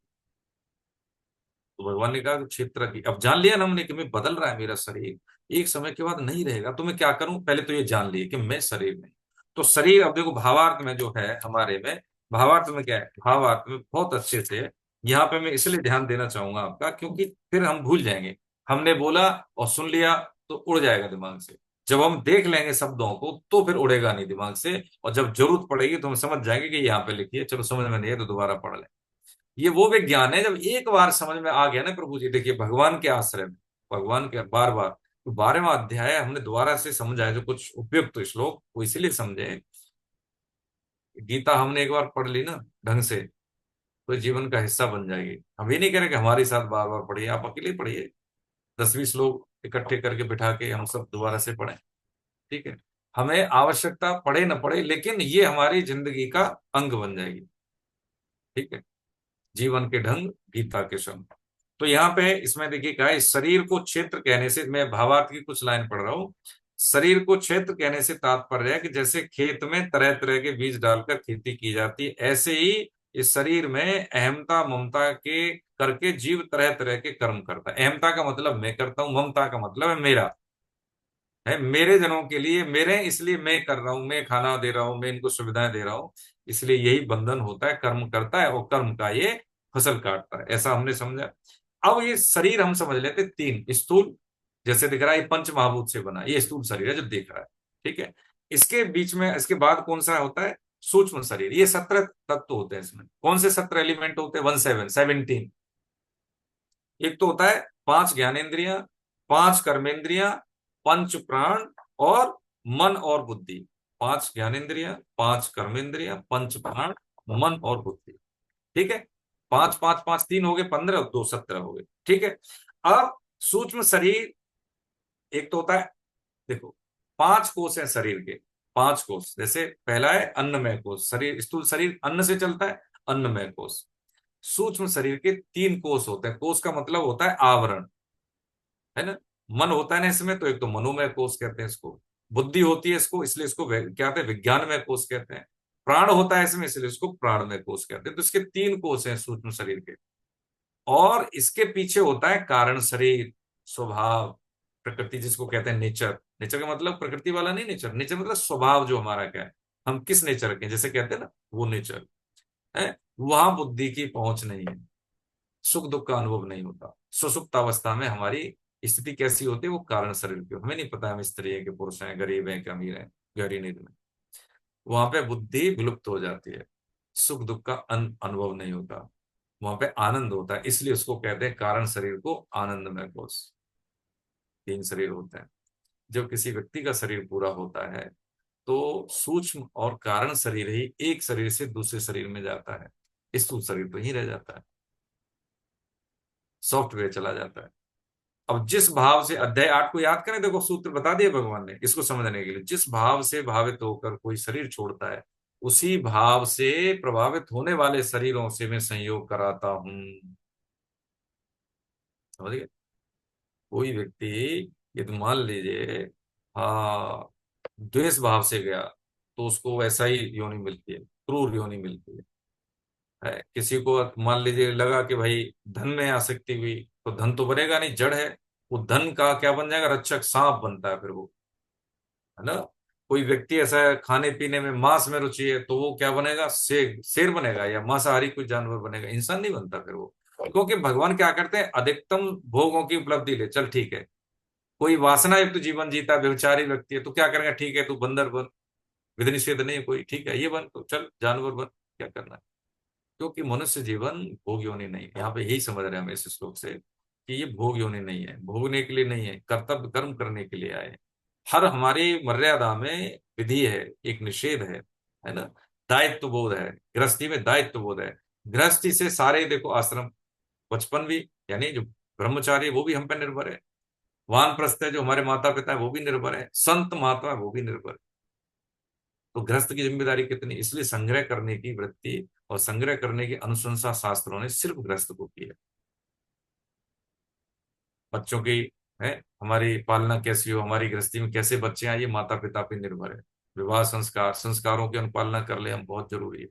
तो भगवान ने कहा कि क्षेत्र की, अब जान लिया ना हमने कि मैं बदल रहा है मेरा शरीर, एक समय के बाद नहीं रहेगा, तो मैं क्या करूं, पहले तो ये जान लिए कि मैं शरीर में। तो शरीर, अब देखो भावार्थ में जो है हमारे में, भावार्थ में क्या है, भावार्थ में बहुत अच्छे से, यहाँ पे मैं इसलिए ध्यान देना चाहूंगा आपका, क्योंकि फिर हम भूल जाएंगे। हमने बोला और सुन लिया तो उड़ जाएगा दिमाग से। जब हम देख लेंगे शब्दों को तो फिर उड़ेगा नहीं दिमाग से, और जब जरूरत पड़ेगी तो हम समझ जाएंगे कि यहाँ पे लिखी है, चलो समझ में नहीं है तो दोबारा पढ़ लें। ये वो विज्ञान है, जब एक बार समझ में आ गया ना प्रभु जी, देखिए भगवान के आश्रय में, भगवान के बार बार, तो 12वां अध्याय हमने दोबारा से समझा है, जो कुछ उपयुक्त श्लोक वो इसीलिए समझे। गीता हमने एक बार पढ़ ली ना ढंग से, तो जीवन का हिस्सा बन जाएगी। हम ये नहीं कह रहे कि हमारे साथ बार बार पढ़िए, आप अकेले पढ़िए, 10-20 लोग इकट्ठे करके बिठा के हम सब दोबारा से पढ़ें, ठीक है। हमें आवश्यकता पड़े न पड़े, लेकिन ये हमारी जिंदगी का अंग बन जाएगी, ठीक है। जीवन के ढंग गीता के संग। तो यहाँ पे इसमें देखिए क्या है, शरीर को क्षेत्र कहने से, मैं भावार्थ की कुछ लाइन पढ़ रहा हूँ। शरीर को क्षेत्र कहने से तात्पर्य है कि जैसे खेत में तरह तरह के बीज डालकर खेती की जाती है, ऐसे ही इस शरीर में अहमता ममता के करके जीव तरह तरह के कर्म करता है। अहमता का मतलब मैं करता हूं, ममता का मतलब है मेरा, है मेरे जनों के लिए, मेरे इसलिए मैं कर रहा हूं, मैं खाना दे रहा हूं, मैं इनको सुविधाएं दे रहा हूं, इसलिए यही बंधन होता है, कर्म करता है और कर्म का ये फसल काटता है, ऐसा हमने समझा। अब ये शरीर हम समझ लेते तीन, स्थूल जैसे दिख रहा है, ये पंच महाभूत से बना, ये स्थूल शरीर है जो दिख रहा है, ठीक है। इसके बीच में, इसके बाद कौन सा होता है, सूक्ष्म शरीर। ये 17 तत्व होते हैं इसमें। कौन से 17 एलिमेंट होते हैं, 17। एक तो होता है 5 ज्ञानेंद्रियां, 5 कर्मेंद्रियां, पंच प्राण और मन और बुद्धि। 5 ज्ञानेंद्रियां, 5 कर्मेंद्रियां, पंच प्राण, मन और बुद्धि, ठीक है। 5 5 5 3 हो गए 15, 2 17 हो गए, ठीक है। अब सूक्ष्म शरीर, एक तो होता है, देखो 5 कोष है शरीर के, 5 कोष, जैसे पहला है अन्नमय कोष, शरीर स्थूल शरीर अन्न से चलता है, अन्नमय कोष। सूक्ष्म शरीर के 3 कोष होते हैं, कोष का मतलब होता है आवरण, है ना। मन होता है ना इसमें, तो एक तो मनोमय कोष कहते हैं इसको, बुद्धि होती है इसको, इसलिए इसको क्या कहते हैं, विज्ञानमय कोष कहते हैं। प्राण होता है इसमें, इसलिए इसको प्राणमय कोष कहते हैं। तो इसके 3 कोष हैं सूक्ष्म शरीर के। और इसके पीछे होता है कारण शरीर, स्वभाव, प्रकृति जिसको कहते हैं नेचर। नेचर का मतलब प्रकृति वाला नहीं, नेचर, नेचर मतलब स्वभाव जो हमारा क्या है, हम किस नेचर के हैं, जैसे कहते हैं ना वो नेचर है। वहां बुद्धि की पहुंच नहीं है, सुख दुख का अनुभव नहीं होता। सुषुप्त अवस्था में हमारी स्थिति कैसी होती है, वो कारण शरीर की, हमें नहीं पता हम स्त्री है कि पुरुष हैं, गरीब हैं कि अमीर हैं, गहरी नींद में। वहां पे बुद्धि विलुप्त हो जाती है, सुख दुख का अनुभव नहीं होता, वहां पे आनंद होता है, इसलिए उसको कहते हैं कारण शरीर को आनंदमय कोष। 3 शरीर होते हैं। जब किसी व्यक्ति का शरीर पूरा होता है तो सूक्ष्म और कारण शरीर ही एक शरीर से दूसरे शरीर में जाता है, स्थूल शरीर तो ही रह जाता है, सॉफ्टवेयर चला जाता है। अब जिस भाव से, अध्याय 8 को याद करें, देखो सूत्र बता दिए भगवान ने इसको समझने के लिए, जिस भाव से भावित होकर कोई शरीर छोड़ता है, उसी भाव से प्रभावित होने वाले शरीरों से मैं संयोग कराता हूं। समझ गए। कोई व्यक्ति, ये तो मान लीजिए, हाँ, द्वेष भाव से गया तो उसको वैसा ही योनि मिलती है, क्रूर योनि मिलती है। किसी को मान लीजिए लगा कि भाई धन में आसक्ति हुई, तो धन तो बनेगा नहीं, जड़ है, वो धन का क्या बन जाएगा, रक्षक सांप बनता है फिर वो, है ना। कोई व्यक्ति ऐसा है खाने पीने में, मांस में रुचि है, तो वो क्या बनेगा, शेर, शेर बनेगा, या मांसाहारी कोई जानवर बनेगा, इंसान नहीं बनता फिर वो। क्योंकि भगवान क्या करते हैं, अधिकतम भोगों की उपलब्धि ले, चल ठीक है। कोई वासना युक्त जीवन जीता है, व्यभिचारी व्यक्ति है, तो क्या करेंगे, ठीक है तू बंदर बन, विधि निषेध नहीं है कोई, ठीक है ये बन, तो चल जानवर बन, क्या करना है। क्योंकि मनुष्य जीवन भोग योनि नहीं है। यहाँ पे यही समझ रहे हैं हम इस श्लोक से कि ये भोग योनि नहीं है, भोगने के लिए नहीं है, कर्तव्य कर्म करने के लिए आए हैं। हर हमारी मर्यादा में विधि है, एक निषेध है ना। दायित्व बोध है, गृहस्थी में दायित्व बोध है। गृहस्थी से सारे देखो आश्रम, बचपन भी, यानी जो ब्रह्मचारी वो भी हम पे निर्भर है, वानप्रस्थ है जो हमारे माता पिता है वो भी निर्भर है, संत महात्मा है वो भी निर्भर है। तो गृहस्थ की जिम्मेदारी कितनी, इसलिए संग्रह करने की वृत्ति और संग्रह करने की अनुशंसा शास्त्रों ने सिर्फ गृहस्थ को की है। बच्चों की है, हमारी पालना कैसी हो, हमारी गृहस्थी में कैसे बच्चे आए, ये माता पिता पे निर्भर है। विवाह संस्कार, संस्कारों की अनुपालना कर ले हम, बहुत जरूरी है।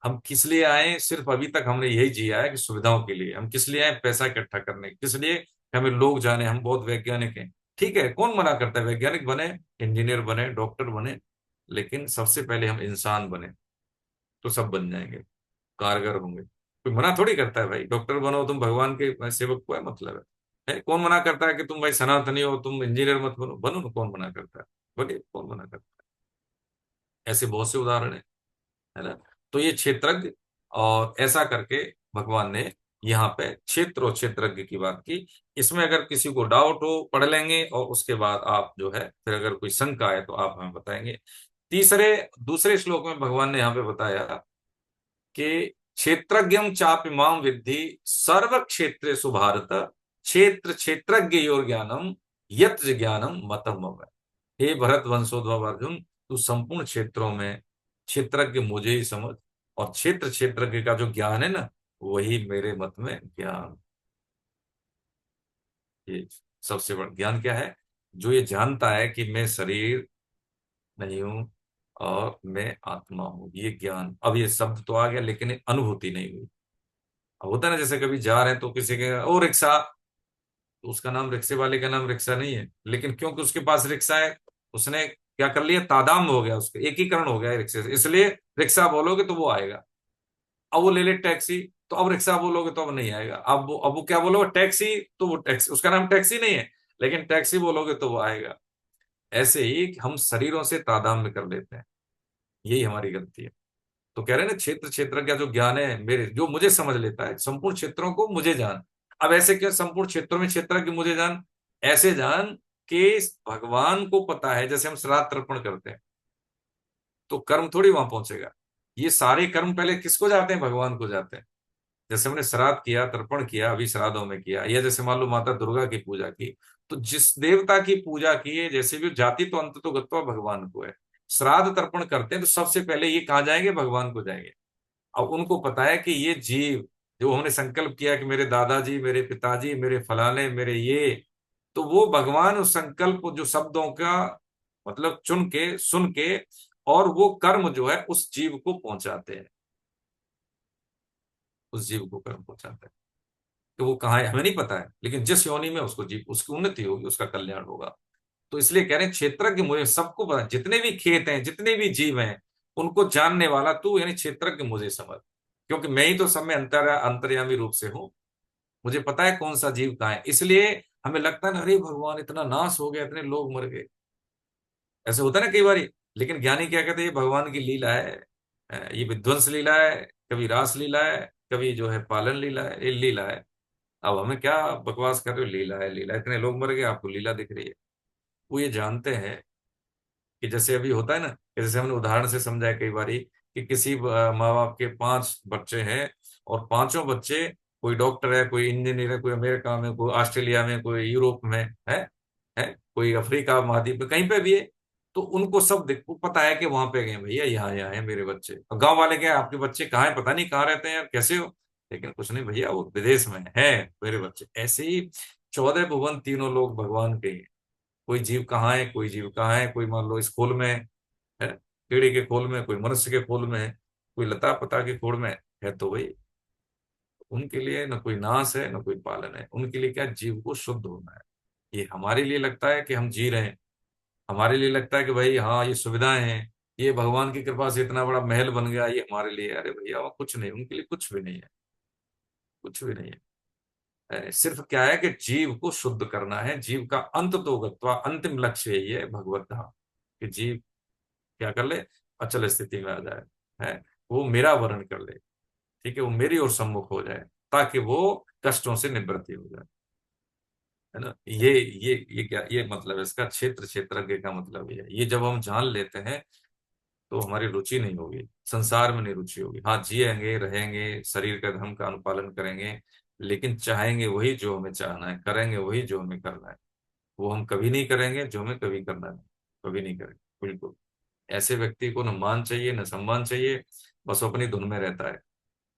हम किस लिए आए, सिर्फ अभी तक हमने यही जिया है कि सुविधाओं के लिए। हम किस लिए आए, पैसा इकट्ठा करने, किस लिए कि हमें लोग जाने हम बहुत वैज्ञानिक हैं। ठीक है, कौन मना करता है, वैज्ञानिक बने, इंजीनियर बने, डॉक्टर बने, लेकिन सबसे पहले हम इंसान बने, तो सब बन जाएंगे, कारगर होंगे। कोई मना थोड़ी करता है भाई, डॉक्टर बनो तुम, भगवान के सेवक को है मतलब है। कौन मना करता है कि तुम भाई सनातनी हो, तुम इंजीनियर मत बनो, बनो ना, कौन मना करता है, बोलिए कौन मना करता है। ऐसे बहुत से उदाहरण है ना। तो ये क्षेत्रज्ञ, और ऐसा करके भगवान ने यहाँ पे क्षेत्र और क्षेत्रज्ञ की बात की। इसमें अगर किसी को डाउट हो पढ़ लेंगे, और उसके बाद आप जो है फिर अगर कोई शंका है तो आप हमें बताएंगे। तीसरे दूसरे श्लोक में भगवान ने यहाँ पे बताया कि क्षेत्रज्ञम चापिमाम विद्धि सर्व क्षेत्रेषु भारत, क्षेत्र क्षेत्रज्ञ और ज्ञानम यत ज्ञानम मतम मम। हे भरत वंशोद्भव अर्जुन, तू संपूर्ण क्षेत्रों में क्षेत्रज्ञ मुझे ही समझ, और क्षेत्र क्षेत्रज्ञ का जो ज्ञान है ना, वही मेरे मत में ज्ञान। ये सबसे बड़ा ज्ञान क्या है, जो ये जानता है कि मैं शरीर नहीं हूं और मैं आत्मा हूं, ये ज्ञान। अब ये शब्द तो आ गया लेकिन ये अनुभूति नहीं हुई। अब होता है ना, जैसे कभी जा रहे हैं तो किसी के ओ रिक्शा, तो उसका नाम, रिक्शे वाले का नाम रिक्शा नहीं है, लेकिन क्योंकि उसके पास रिक्शा है, उसने क्या कर लिया, तादाम हो गया, उसका एकीकरण हो गया है रिक्शे से, इसलिए रिक्शा बोलोगे तो वो आएगा। अब वो ले ले टैक्सी, तो अब रिक्शा बोलोगे तो अब नहीं आएगा। अब वो क्या बोलोगे, टैक्सी, तो वो टैक्सी, उसका नाम टैक्सी नहीं है, लेकिन टैक्सी बोलोगे तो वो आएगा। ऐसे ही हम शरीरों से तादाम्य कर लेते हैं, यही हमारी गलती है। तो कह रहे हैं ना, क्षेत्र क्षेत्र का जो ज्ञान है मेरे, जो मुझे समझ लेता है, संपूर्ण क्षेत्रों को मुझे जान। अब ऐसे क्या, संपूर्ण क्षेत्रों में क्षेत्र की मुझे जान, ऐसे जान कि भगवान को पता है, जैसे हम श्राद्ध तर्पण करते हैं तो कर्म थोड़ी वहां पहुंचेगा। ये सारे कर्म पहले किसको जाते हैं, भगवान को जाते हैं। जैसे हमने श्राद्ध किया, तर्पण किया, अभी श्राद्धों में किया, या जैसे मान लो माता दुर्गा की पूजा की, तो जिस देवता की पूजा की है, जैसे भी जाति, तो अंत तो गत्वा भगवान को है। श्राद्ध तर्पण करते हैं तो सबसे पहले ये कहाँ जाएंगे, भगवान को जाएंगे। अब उनको पता है कि ये जीव, जो हमने संकल्प किया कि मेरे दादाजी, मेरे पिताजी, मेरे फलाने, मेरे ये, तो वो भगवान उस संकल्प जो शब्दों का मतलब चुन के, सुन के, और वो कर्म जो है उस जीव को पहुंचाते हैं, उस जीव को कर्म पहुंचाते हैं। तो वो कहाँ है हमें नहीं पता है, लेकिन जिस योनि में उसको जीव, उसकी उन्नति होगी, उसका कल्याण होगा। तो इसलिए कह रहे हैं क्षेत्रज्ञ मुझे, सबको पता, जितने भी खेत हैं, जितने भी जीव हैं, उनको जानने वाला तू, यानी क्षेत्रज्ञ मुझे समझ। क्योंकि मैं ही तो सब में अंतर्यामी रूप से हूं, मुझे पता है कौन सा जीव कहाँ है। इसलिए हमें लगता है ना, अरे भगवान इतना नाश हो गया, इतने लोग मर गए, ऐसे होता है ना कई बार। लेकिन ज्ञानी क्या कहते हैं, ये भगवान की लीला है, ये विध्वंस लीला है, कभी रास लीला है, कभी जो है पालन लीला है, ये लीला है। अब हमें क्या बकवास कर रहे हो, लीला है, लीला, इतने लोग मर गए, आपको लीला दिख रही है। वो ये जानते हैं कि जैसे अभी होता है ना, कि जैसे हमने उदाहरण से समझा है कई बारी, कि किसी माँ बाप के 5 बच्चे हैं, और पांचों बच्चे, कोई डॉक्टर है, कोई इंजीनियर है, कोई अमेरिका में, कोई ऑस्ट्रेलिया में, कोई यूरोप में है कोई अफ्रीका महाद्वीप में, कहीं पे भी है। तो उनको सब को पता है कि वहां पे गए भैया, यहाँ यहाँ है मेरे बच्चे। और गांव वाले क्या, आपके बच्चे कहाँ है, पता नहीं कहाँ रहते हैं यार, कैसे हो। लेकिन कुछ नहीं भैया, वो विदेश में है मेरे बच्चे। ऐसे ही 14 भुवन तीनों लोग भगवान के हैं। कोई जीव कहाँ है, कोई जीव कहाँ है, कोई मान लो इस खोल में है, कीड़े के खोल में, कोई मनुष्य के खोल में है, कोई लता पता के खोल में है। तो भाई उनके लिए न कोई नाश है, न कोई पालन है, उनके लिए क्या, जीव को शुद्ध होना है। ये हमारे लिए लगता है कि हम जी रहे हैं, हमारे लिए लगता है कि भाई हाँ ये सुविधाएं हैं, ये भगवान की कृपा से इतना बड़ा महल बन गया, ये हमारे लिए। अरे भैया वो कुछ नहीं, उनके लिए कुछ भी नहीं है, कुछ भी नहीं है। सिर्फ क्या है कि जीव को शुद्ध करना है, जीव का अंत तो गत्वा, अंतिम लक्ष्य यही है भगवत धाम, कि जीव क्या कर ले, अचल स्थिति में आ जाए, है, वो मेरा वर्ण कर ले, ठीक है, वो मेरी ओर सम्मुख हो जाए, ताकि वो कष्टों से निवृत्ति हो जाए, है ना। ये क्या, ये मतलब है इसका, क्षेत्र क्षेत्रज्ञ का मतलब ये है। ये जब हम जान लेते हैं, तो हमारी रुचि नहीं होगी, संसार में नहीं रुचि होगी। हाँ, जिएंगे रहेंगे, शरीर का धर्म का अनुपालन करेंगे, लेकिन चाहेंगे वही जो हमें चाहना है, करेंगे वही जो हमें करना है। वो हम कभी नहीं करेंगे जो हमें कभी करना है, कभी नहीं करेंगे बिल्कुल। ऐसे व्यक्ति को न मान चाहिए न सम्मान चाहिए, बस वो अपनी धुन में रहता है।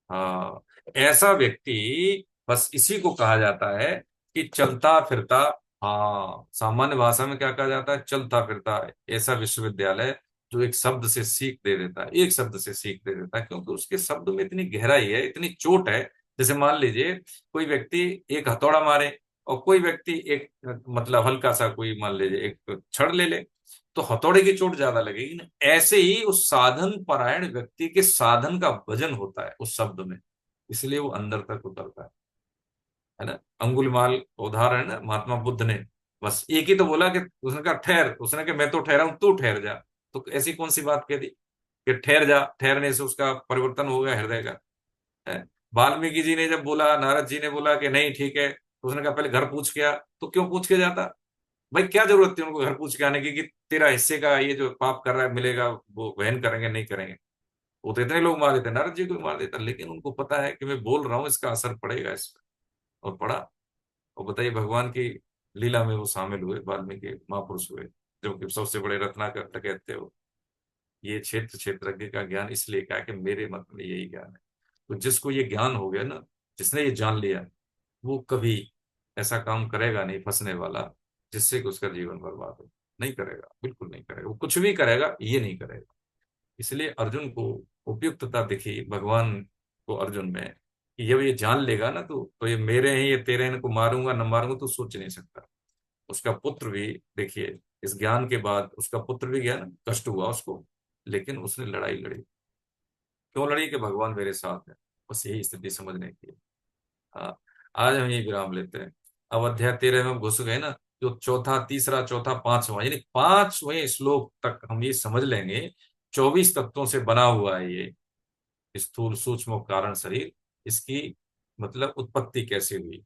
हाँ, ऐसा व्यक्ति, बस इसी को कहा जाता है कि चलता फिरता। हाँ, सामान्य भाषा में क्या कहा जाता है? चलता फिरता। ऐसा विश्वविद्यालय जो एक शब्द से सीख दे देता है, एक शब्द से सीख दे देता है, क्योंकि उसके शब्द में इतनी गहराई है, इतनी चोट है। जैसे मान लीजिए कोई व्यक्ति एक हथौड़ा मारे, और कोई व्यक्ति एक मतलब हल्का सा कोई मान लीजिए एक छड़ ले ले, तो हथौड़े की चोट ज्यादा लगेगी ना। ऐसे ही उस साधन परायण व्यक्ति के साधन का वजन होता है उस शब्द में, इसलिए वो अंदर तक उतरता है ना। अंगुलीमाल उदाहरण है, महात्मा बुद्ध ने बस एक ही तो बोला कि उसने कहा ठहर, उसने कहा मैं तो ठहरा हूं, तू ठहर जा। तो ऐसी कौन सी बात कह दी कि ठहर जा, ठहरने से उसका परिवर्तन हो गया हृदय का? है? वाल्मीकि जी ने जब बोला, नारद जी ने बोला कि नहीं ठीक है, तो उसने कहा पहले घर पूछ के आ। तो क्यों पूछ के जाता? भाई क्या जरूरत थी उनको घर पूछ के आने की कि तेरा हिस्से का ये जो पाप कर रहा है मिलेगा, वो वहन करेंगे नहीं करेंगे? वो तो इतने लोग मार देते, नारद जी को भी मार देता, लेकिन उनको पता है कि मैं बोल रहा हूं इसका असर पड़ेगा इस पर। और पड़ा। और बताइए, भगवान की लीला में वो शामिल हुए, वाल्मीकि महापुरुष हुए, जो कि सबसे बड़े रत्नाकर डकैत थे वो। ये क्षेत्र क्षेत्रज्ञ का ज्ञान इसलिए क्या है कि मेरे मत में यही ज्ञान है। तो जिसको ये ज्ञान हो गया ना, जिसने ये जान लिया, वो कभी ऐसा काम करेगा नहीं फंसने वाला, जिससे कि उसका जीवन बर्बाद हो। नहीं करेगा, बिल्कुल नहीं करेगा। वो कुछ भी करेगा, ये नहीं करेगा। इसलिए अर्जुन को उपयुक्तता दिखी भगवान को अर्जुन में, कि जब ये जान लेगा ना, तो ये मेरे हैं ये तेरे हैं, इनको मारूंगा न मारूंगा तो सोच नहीं सकता। उसका पुत्र भी, देखिए, इस ज्ञान के बाद उसका पुत्र भी गया ना, कष्ट हुआ उसको, लेकिन उसने लड़ाई लड़ी। क्यों लड़ी? कि भगवान मेरे साथ है। बस यही स्थिति समझने की है। हाँ, आज हम ये विराम लेते हैं। अब अध्याय 13 में हम घुस गए ना, जो चौथा, तीसरा, चौथा, पांचवा, यानी 5वें श्लोक तक हम ये समझ लेंगे 24 तत्वों से बना हुआ है ये स्थूल सूक्ष्म और कारण शरीर। इसकी मतलब उत्पत्ति कैसे हुई,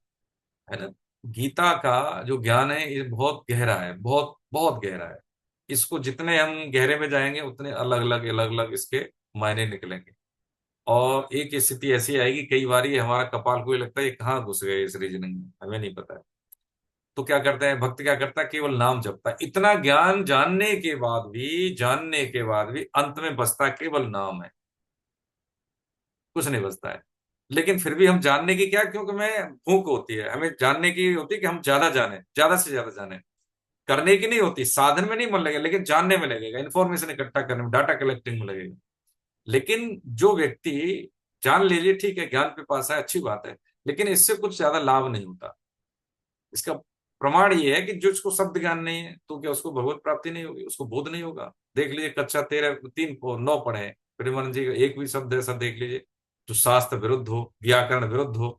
है ना। गीता का जो ज्ञान है ये बहुत गहरा है, बहुत बहुत गहरा है। इसको जितने हम गहरे में जाएंगे उतने अलग अलग इसके मायने निकलेंगे। और एक स्थिति ऐसी आएगी, कई बार ये हमारा कपाल को ये लगता है ये कहाँ घुस गए इस रीजनिंग में, हमें नहीं पता है। तो क्या करते हैं भक्त, क्या करता है? केवल नाम जपता है। इतना ज्ञान जानने के बाद भी अंत में बचता केवल नाम है, कुछ नहीं बचता है। लेकिन फिर भी हम जानने की क्या, क्योंकि हमें भूख होती है, हमें जानने की होती है कि हम ज्यादा जाने, ज्यादा से ज्यादा जाने। करने की नहीं होती, साधन में नहीं मन लगेगा, लेकिन जानने में लगेगा, इन्फॉर्मेशन इकट्ठा करने में, डाटा कलेक्टिंग में लगेगा। लेकिन जो व्यक्ति, जान लीजिए ठीक है ज्ञान पे पास है, अच्छी बात है, लेकिन इससे कुछ ज्यादा लाभ नहीं होता। इसका प्रमाण ये है कि जो उसको शब्द ज्ञान नहीं है, तो क्या उसको भगवत प्राप्ति नहीं होगी, उसको बोध नहीं होगा? देख लीजिए कक्षा 13 3 9 पढ़े हैं, प्रेमानंद जी का एक भी शब्द ऐसा देख लीजिए जो शास्त्र विरुद्ध हो, व्याकरण विरुद्ध हो।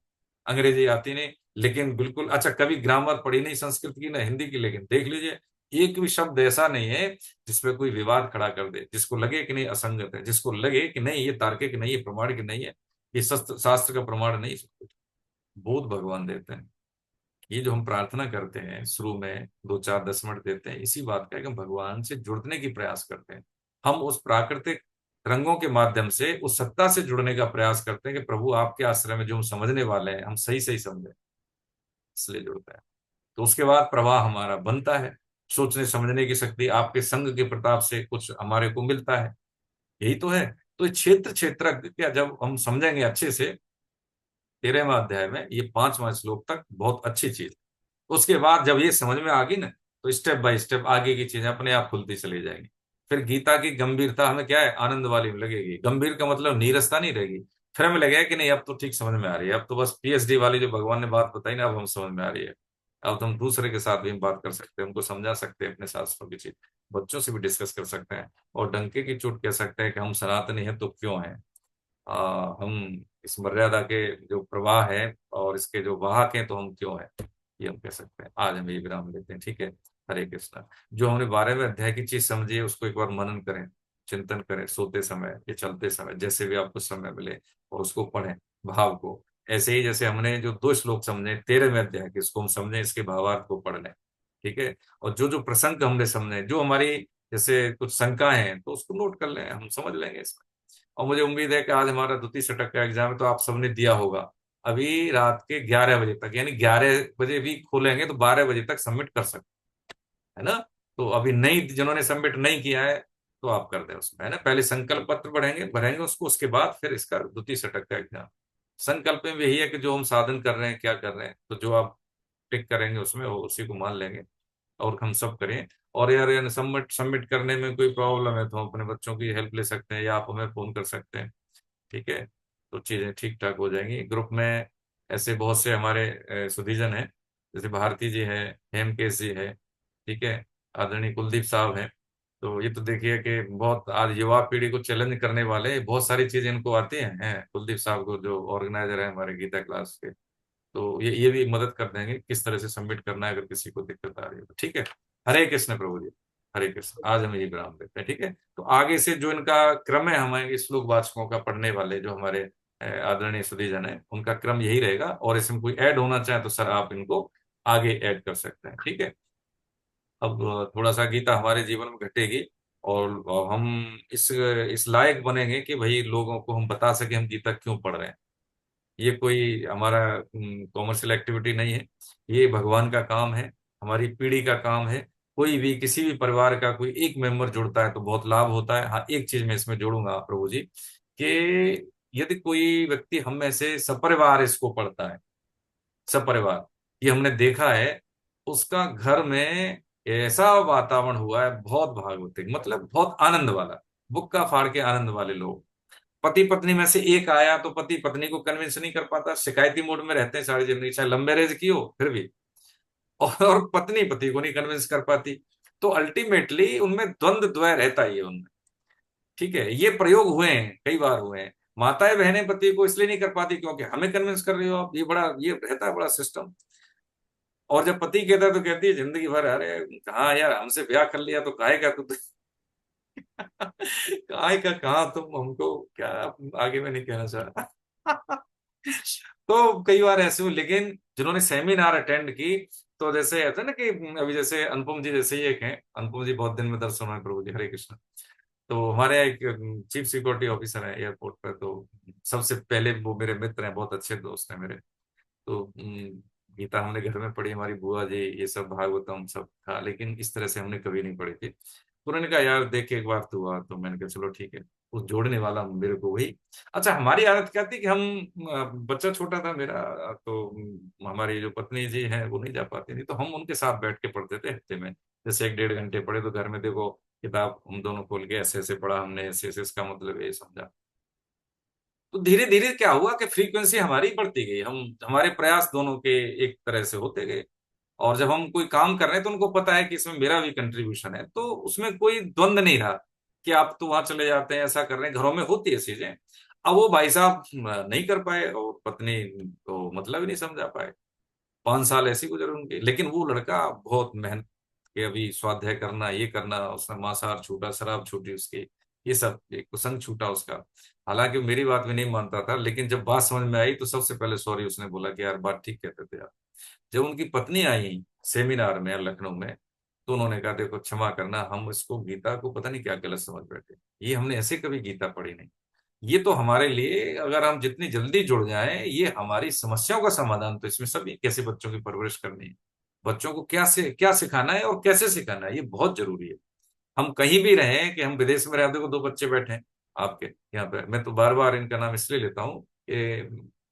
अंग्रेजी आती नहीं, लेकिन बिल्कुल अच्छा, कभी ग्रामर पढ़ी नहीं संस्कृत की ना हिंदी की, लेकिन देख लीजिए एक भी शब्द ऐसा नहीं है जिसपे कोई विवाद खड़ा कर दे, जिसको लगे कि नहीं असंगत है, जिसको लगे कि नहीं ये तार्किक नहीं, ये प्रमाणिक नहीं है, ये शास्त्र का प्रमाण नहीं। बोध भगवान देते हैं। ये जो हम प्रार्थना करते हैं शुरू में 2 4 10 मिनट देते हैं, इसी बात का है कि हम भगवान से जुड़ने की प्रयास करते हैं। हम उस प्राकृतिक रंगों के माध्यम से उस सत्ता से जुड़ने का प्रयास करते हैं कि प्रभु आपके आश्रय में जो हम समझने वाले हैं हम सही सही समझे, इसलिए जुड़ता है। तो उसके बाद प्रवाह हमारा बनता है, सोचने समझने की शक्ति आपके संग के प्रताप से कुछ हमारे को मिलता है। यही तो है। तो ये क्षेत्र क्षेत्र क्या जब हम समझेंगे अच्छे से, 13वें अध्याय में ये 5वां श्लोक तक बहुत अच्छी चीज। उसके बाद जब ये समझ में आ गई ना, तो स्टेप बाय स्टेप आगे की चीजें अपने आप खुलती चली जाएंगी। फिर गीता की गंभीरता हमें क्या है, आनंद वाली में लगेगी। गंभीर का मतलब नीरसता नहीं रहेगी। फिर हमें लगेगा कि नहीं अब तो ठीक समझ में आ रही है, अब तो बस पीएचडी वाली जो भगवान ने बात बताई ना, अब हम समझ में आ रही है। अब तो हम दूसरे के साथ भी बात कर सकते हैं, उनको समझा सकते हैं अपने शास्त्रों की चीज, बच्चों से भी डिस्कस कर सकते हैं, और डंके की चोट कह सकते हैं कि हम सनातनी हैं तो क्यों हैं। हम इस मर्यादा के जो प्रवाह है और इसके जो वाहक हैं तो हम क्यों हैं, ये हम कह सकते हैं। आज हम ये विराम लेते हैं, ठीक है। हरे कृष्णा। जो हमने 12वें अध्याय की चीज समझी है उसको एक बार मनन करें, चिंतन करें, सोते समय या चलते समय, जैसे भी आपको समय मिले, और उसको पढ़ें भाव को। ऐसे ही जैसे हमने जो 2 श्लोक समझे 13वें अध्याय के, इसको हम समझें, इसके भावार्थ को पढ़ लें, ठीक है। और जो जो प्रसंग हमने समझे, जो हमारी जैसे कुछ शंकाएं हैं तो उसको नोट कर लें, हम समझ लेंगे इसमें। और मुझे उम्मीद है कि आज हमारा द्वितीय शतक का एग्जाम है तो आप सबने दिया होगा। अभी रात के 11 बजे तक, यानी 11 बजे भी खोलेंगे तो 12 बजे तक सबमिट कर सकते है ना। तो अभी नहीं, जिन्होंने सबमिट नहीं किया है तो आप कर दें उसमें, है ना। पहले संकल्प पत्र भरेंगे भरेंगे उसको, उसके बाद फिर इसका द्वितीय शतक का एग्जाम। संकल्प में भी यही है कि जो हम साधन कर रहे हैं, क्या कर रहे हैं, तो जो आप टिक करेंगे उसमें वो उसी को मान लेंगे और हम सब करें। और यार सबमिट सबमिट करने में कोई प्रॉब्लम है तो हम अपने बच्चों की हेल्प ले सकते हैं, या आप हमें फोन कर सकते हैं, ठीक है। तो चीजें ठीक ठाक हो जाएंगी। ग्रुप में ऐसे बहुत से हमारे सुधीजन हैं, जैसे भारती जी है, हेमकेश जी है, ठीक है, आदरणीय कुलदीप साहब हैं। तो ये तो देखिए कि बहुत आज युवा पीढ़ी को चैलेंज करने वाले, बहुत सारी चीजें इनको आती हैं कुलदीप साहब को, जो ऑर्गेनाइजर है हमारे गीता क्लास के। तो ये भी मदद कर देंगे किस तरह से सबमिट करना है, अगर किसी को दिक्कत आ रही है तो, ठीक है। हरे कृष्ण प्रभु जी। हरे कृष्ण। आज हम ये विराम देते हैं, ठीक है। तो आगे से जो इनका क्रम है, हमारे श्लोक वाचकों का पढ़ने वाले जो हमारे आदरणीय सुधीजन है, उनका क्रम यही रहेगा। और इसमें कोई ऐड होना चाहे तो सर आप इनको आगे ऐड कर सकते हैं, ठीक है। अब थोड़ा सा गीता हमारे जीवन में घटेगी, और हम इस लायक बनेंगे कि भाई लोगों को हम बता सके हम गीता क्यों पढ़ रहे हैं। ये कोई हमारा कॉमर्शियल एक्टिविटी नहीं है, ये भगवान का काम है, हमारी पीढ़ी का काम है। कोई भी किसी भी परिवार का कोई एक मेंबर जुड़ता है तो बहुत लाभ होता है। हाँ, एक चीज मैं इसमें जोड़ूंगा प्रभु जी, कि यदि कोई व्यक्ति हम में से सपरिवार इसको पढ़ता है, सपरिवार, ये हमने देखा है, उसका घर में ऐसा वातावरण हुआ है, बहुत भागवतिक, मतलब बहुत आनंद वाला, बुक्का फाड़ के आनंद वाले लोग। पति पत्नी में से एक आया तो पति पत्नी को कन्विंस नहीं कर पाता, शिकायती मूड में रहते हैं सारी जिंदगी, चाहे लंबे रेज की हो फिर भी। और पत्नी पति को नहीं कन्विंस कर पाती। तो अल्टीमेटली उनमें द्वंद्व द्वय रहता ही है उनमें, ठीक है। ये प्रयोग हुए हैं, कई बार हुए हैं। माताएं बहनें पति को इसलिए नहीं कर पाती क्योंकि हमें कन्विंस कर रही हो आप, ये रहता है बड़ा सिस्टम। और जब पति कहता है तो कहती है जिंदगी भर, अरे कहाँ यार, हमसे ब्याह कर लिया तो काहे का तू काय का कहा तुम हमको क्या, आगे मैं नहीं कहना चाह रहा। तो कई बार ऐसे हुए, लेकिन जिन्होंने सेमिनार अटेंड की, तो जैसे ऐसा ना कि अभी जैसे अनुपम जी जैसे ही एक हैं, अनुपम जी बहुत दिन में दर्शन हुए प्रभु जी, हरे कृष्ण। तो हमारे यहाँ एक चीफ सिक्योरिटी ऑफिसर है एयरपोर्ट पर, तो सबसे पहले वो मेरे मित्र हैं, बहुत अच्छे दोस्त हैं मेरे। तो गीता हमने घर में पढ़ी, हमारी बुआ जी ये सब भागवतम सब था, लेकिन इस तरह से हमने कभी नहीं पढ़ी थी। तो उन्होंने कहा यार देख एक बार तो हुआ, तो मैंने कहा चलो ठीक है। उस जोड़ने वाला मेरे को वही। अच्छा, हमारी आदत क्या थी कि हम बच्चा छोटा था मेरा, तो हमारी जो पत्नी जी हैं वो नहीं जा पाती थी, तो हम उनके साथ बैठ के पढ़ते थे हफ्ते में। जैसे 1 डेढ़ घंटे पढ़े तो घर में देखो किताब हम दोनों खोल के ऐसे ऐसे पढ़ा हमने, ऐसे ऐसे इसका मतलब ये समझा। तो धीरे धीरे क्या हुआ कि फ्रीक्वेंसी हमारी बढ़ती गई, हम हमारे प्रयास दोनों के एक तरह से होते गए। और जब हम कोई काम कर रहे हैं तो उनको पता है कि इसमें मेरा भी कंट्रीब्यूशन है, तो उसमें कोई द्वंद्व नहीं रहा कि आप तो वहां चले जाते हैं, ऐसा कर रहे हैं। घरों में होती है चीजें। अब वो भाई साहब नहीं कर पाए और पत्नी तो मतलब ही नहीं समझा पाए। 5 साल ऐसे गुजरे उनके, लेकिन वो लड़का बहुत मेहनत के, अभी स्वाध्याय करना, ये करना, उसने मांसाहार छूटा, शराब छूटी उसकी, ये सब एक कुसंग छूटा उसका। हालांकि मेरी बात भी नहीं मानता था, लेकिन जब बात समझ में आई तो सबसे पहले सॉरी उसने बोला कि यार बात ठीक कहते थे आप। जब उनकी पत्नी आई सेमिनार में लखनऊ में, तो उन्होंने कहा देखो क्षमा करना, हम इसको गीता को पता नहीं क्या गलत समझ बैठे, ये हमने ऐसे कभी गीता पढ़ी नहीं। ये तो हमारे लिए अगर हम जितनी जल्दी जुड़ जाएं, ये हमारी समस्याओं का समाधान। तो इसमें सभी कैसे बच्चों की परवरिश करनी है, बच्चों को क्या सिखाना है और कैसे सिखाना है, ये बहुत जरूरी है। हम कहीं भी रहें, कि हम विदेश में रहते को 2 बच्चे बैठे हैं आपके यहाँ पे, मैं तो बार बार इनका नाम इसलिए लेता हूँ कि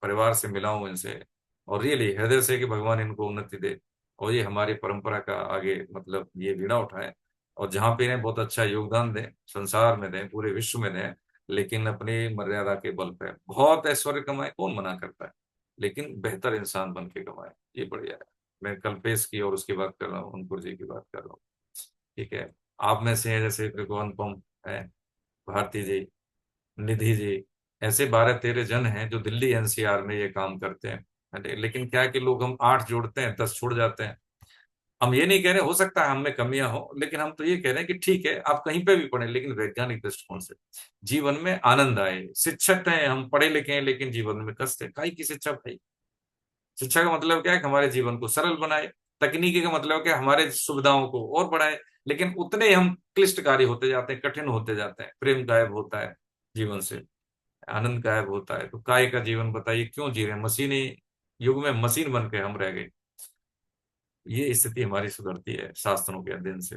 परिवार से मिला हूं इनसे, और रियली हृदय से कि भगवान इनको उन्नति दे, और ये हमारी परंपरा का आगे मतलब ये बीड़ा उठाए, और जहाँ पे इन्हें बहुत अच्छा योगदान दें, संसार में दें, पूरे विश्व में दें। लेकिन अपनी मर्यादा के बल पे बहुत ऐश्वर्य कमाए, कौन मना करता है, लेकिन बेहतर इंसान बन के कमाए, ये बढ़िया है। मैं कल्पेश की और उसकी बात कर रहा हूँ, अंकुर जी की बात कर रहा हूँ, ठीक है। आप में से हैं जैसे देखो अनुपम है, भारती जी, निधि जी, ऐसे 12 13 जन हैं जो दिल्ली एनसीआर में ये काम करते हैं, है ना? लेकिन क्या है कि लोग हम 8 जोड़ते हैं, 10 छोड़ जाते हैं। हम ये नहीं कह रहे हो सकता है हम में कमियां हो, लेकिन हम तो ये कह रहे हैं कि ठीक है आप कहीं पे भी पढ़े, लेकिन वैज्ञानिक दृष्टिकोण से जीवन में आनंद आए। शिक्षक हैं हम, पढ़े लिखे हैं, लेकिन जीवन में कष्ट है, काई की शिक्षा भाई। शिक्षा का मतलब क्या है कि हमारे जीवन को सरल बनाए, तकनीकी का मतलब है कि हमारे सुविधाओं को और बढ़ाए, लेकिन उतने ही हम क्लिष्टकारी होते जाते हैं, कठिन होते जाते हैं, प्रेम गायब होता है जीवन से, आनंद गायब होता है। तो काय का जीवन बताइए क्यों जी रहे हैं? मशीनी युग में मशीन बन के हम रह गए। ये स्थिति हमारी सुधरती है शास्त्रों के अध्ययन से।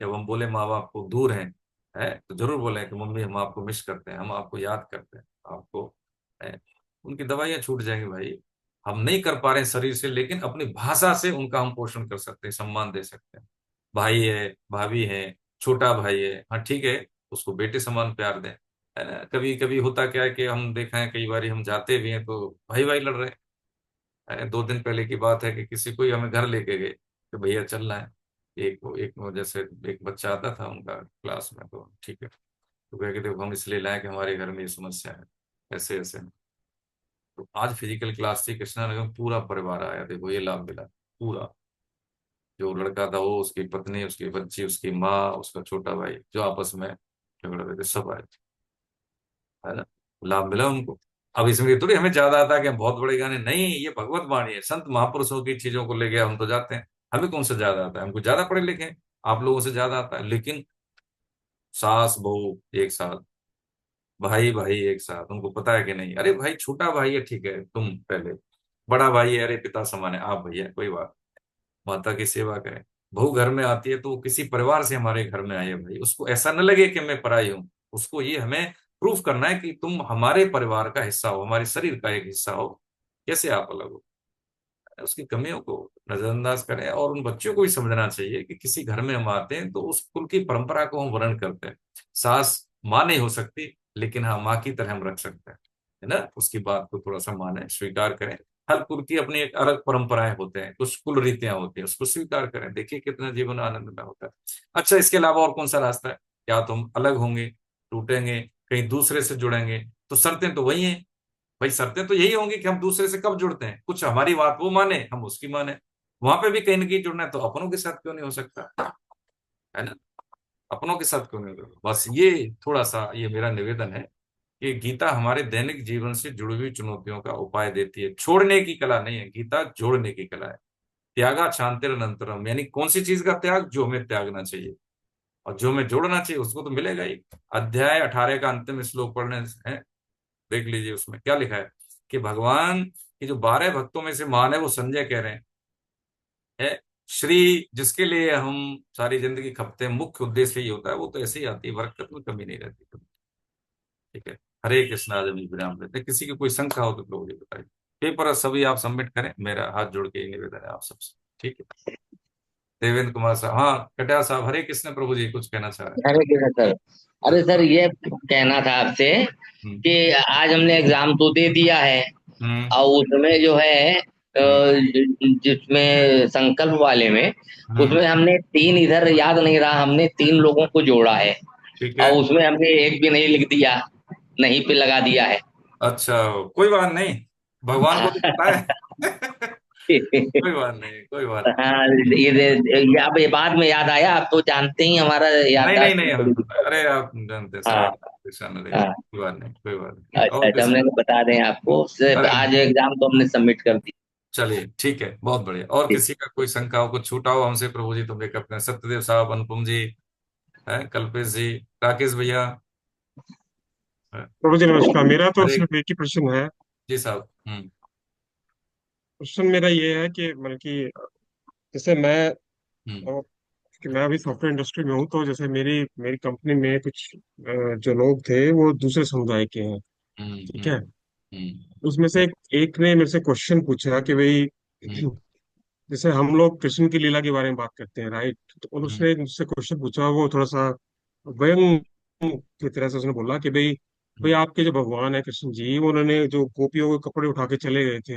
जब हम बोले माँ बाप को दूर हैं, है, तो जरूर बोले कि मम्मी हम आपको मिस करते हैं, हम आपको याद करते हैं, आपको, है, उनकी दवाइयां छूट जाएंगी भाई। हम नहीं कर पा रहे हैं शरीर से, लेकिन अपनी भाषा से उनका हम पोषण कर सकते हैं, सम्मान दे सकते हैं। भाई है, भाभी है, छोटा भाई है, हाँ ठीक है, उसको बेटे समान प्यार दें, है ना। कभी कभी होता क्या है कि हम देखा है, कई बार हम जाते भी हैं तो भाई भाई लड़ रहे हैं। 2 दिन पहले की बात है कि किसी को ही हमें घर लेके गए कि भैया चलना है। एक जैसे एक बच्चा आता था उनका क्लास में, तो ठीक है, तो कह के देखो हम इसलिए लाए कि हमारे घर में ये समस्या है, ऐसे ऐसे। तो आज फिजिकल क्लास थी कृष्णा नगर में, पूरा परिवार आया, देखो ये लाभ मिला पूरा। जो लड़का था वो, उसकी पत्नी, उसकी बच्ची, उसकी माँ, उसका छोटा भाई, जो आपस में झगड़ रहे थे, सब आए, है ना। लाभ मिला उनको। अब इसमें ये थोड़ी हमें ज्यादा आता है कि हम बहुत बड़े गाने, नहीं, ये भगवत वाणी है, संत महापुरुषों की चीजों को ले गया, हम तो जाते हैं। हमें कौन सा ज्यादा आता है? हमको ज्यादा पढ़े लिखे हैं, आप लोगों से ज्यादा आता है, लेकिन सास बहू एक साथ, भाई भाई एक साथ, उनको पता है कि नहीं, अरे भाई छोटा भाई है ठीक है, तुम पहले, बड़ा भाई है, अरे पिता समान है, आप भैया कोई बात, माता की सेवा करें। बहू घर में आती है तो वो किसी परिवार से हमारे घर में आई है भाई, उसको ऐसा न लगे कि मैं पराई हूं। उसको ये हमें प्रूफ करना है कि तुम हमारे परिवार का हिस्सा हो, हमारे शरीर का एक हिस्सा हो। कैसे आप अलग हो? उसकी कमियों को नजरअंदाज करें, और उन बच्चों को भी समझना चाहिए कि किसी घर में हम आते हैं तो उस कुल की परंपरा को हम वर्ण करते हैं। सास माँ नहीं हो सकती, लेकिन हाँ माँ की तरह हम रख सकते हैं, है ना। उसकी बात को थोड़ा सा माने, स्वीकार करें। हर कुल की अपनी एक अलग परंपराएं होते हैं, कुछ कुल रीतियां होती हैं, उसको स्वीकार करें, देखिए कितना जीवन आनंद में होता है। अच्छा, इसके अलावा और कौन सा रास्ता है? या तो हम अलग होंगे, टूटेंगे, कहीं दूसरे से जुड़ेंगे, तो शर्तें तो वही हैं भाई। शर्तें तो यही होंगी कि हम दूसरे से कब जुड़ते हैं, कुछ हमारी बात वो माने, हम उसकी माने। वहां पे भी कहीं ना कहीं जुड़ना है, तो अपनों के साथ क्यों नहीं हो सकता, है ना। अपनों के साथ क्यों नहीं होगा? बस ये थोड़ा सा ये मेरा निवेदन है कि गीता हमारे दैनिक जीवन से जुड़ी हुई चुनौतियों का उपाय देती है। छोड़ने की कला नहीं है गीता, जोड़ने की कला है। त्यागा शांतिरनंतरम, यानी कौन सी चीज का त्याग? जो हमें त्यागना चाहिए, और जो हमें जोड़ना चाहिए उसको तो मिलेगा ही। अध्याय 18 का अंतिम श्लोक पढ़ने हैं, देख लीजिए उसमें क्या लिखा है कि भगवान की जो 12 भक्तों में से महान है वो संजय कह रहे हैं, है श्री, जिसके लिए हम सारी जिंदगी खपते हैं, मुख्य उद्देश्य ही होता है, वो तो ऐसे ही आती है, बरकत में कमी नहीं रहती। ठीक है। हरे कृष्णा, आज अभी विराम लेते हैं। किसी की कोई शंका हो तो प्रभु जी बताइए। पेपर सभी आप सबमिट करें, मेरा हाथ जोड़ के ये निवेदन है आप सबसे। ठीक है। देवेंद्र कुमार साहब, हाँ कटियार साहब, हरे कृष्ण प्रभु जी कुछ कहना चाह रहे अरे क्या सर। हैं? अरे सर, ये कहना था आपसे हम्म। कि आज हमने एग्जाम तो दे दिया है, हम्म। और उसमें जो है हम्म। जिसमें संकल्प वाले में, हम्म। उसमें हमने तीन, इधर याद नहीं रहा, हमने तीन लोगों को जोड़ा है, ठीक है। और उसमें हमने एक भी नहीं लिख दिया, नहीं पे लगा दिया है। अच्छा, कोई बात नहीं, भगवान को तो पता है। कोई बात नहीं, कोई बात हाँ, ये अब ये बाद में याद आया, आप तो जानते ही हमारा नहीं। नहीं नहीं याददाश्त नहीं, की हमें बड़ी पता है, दिक्कत अरे आप जानते हैं है। सब, हाँ। आप परेशान नहीं, हाँ। कोई बात नहीं, कोई बात नहीं, अच्छा और अच्छा, किसी हमने का? तो बता दें आपको, सिर्फ अरे आज एग्जाम तो हमने सबमिट कर दी। चलिए ठीक है, बहुत बढ़िया। और किसी का कोई शंका हो, कुछ छूटा हो हमसे, प्रभु जी तुम करते हैं, सत्यदेव साहब, अनुपम जी, है कल्पेश जी, राकेश भैया, है, प्रभु जी नमस्कार। मेरा तो हरे, सिर्फ एक ही प्रश्न है। जी साहब। प्रश्न मेरा ये है कि मतलब कि जैसे मैं हम्म। अ, कि मैं अभी सॉफ्टवेयर इंडस्ट्री में हूँ, तो जैसे मेरी मेरी कंपनी में कुछ जो लोग थे वो दूसरे समुदाय के हैं। हम्म। ठीक हम्म। है। हम्म। उसमें से एक ने मेरे से क्वेश्चन पूछा कि भाई, हम्म। जैसे हम लोग कृष्ण की लीला के बारे में बात करते हैं, राइट? तो और हम्म। उसने मुझसे क्वेश्चन पूछा, वो थोड़ा सा व्यंग की तरह से उसने बोला कि भाई, भाई हम्म। आपके जो भगवान है कृष्ण जी, उन्होंने जो गोपियों के कपड़े उठा के चले गए थे,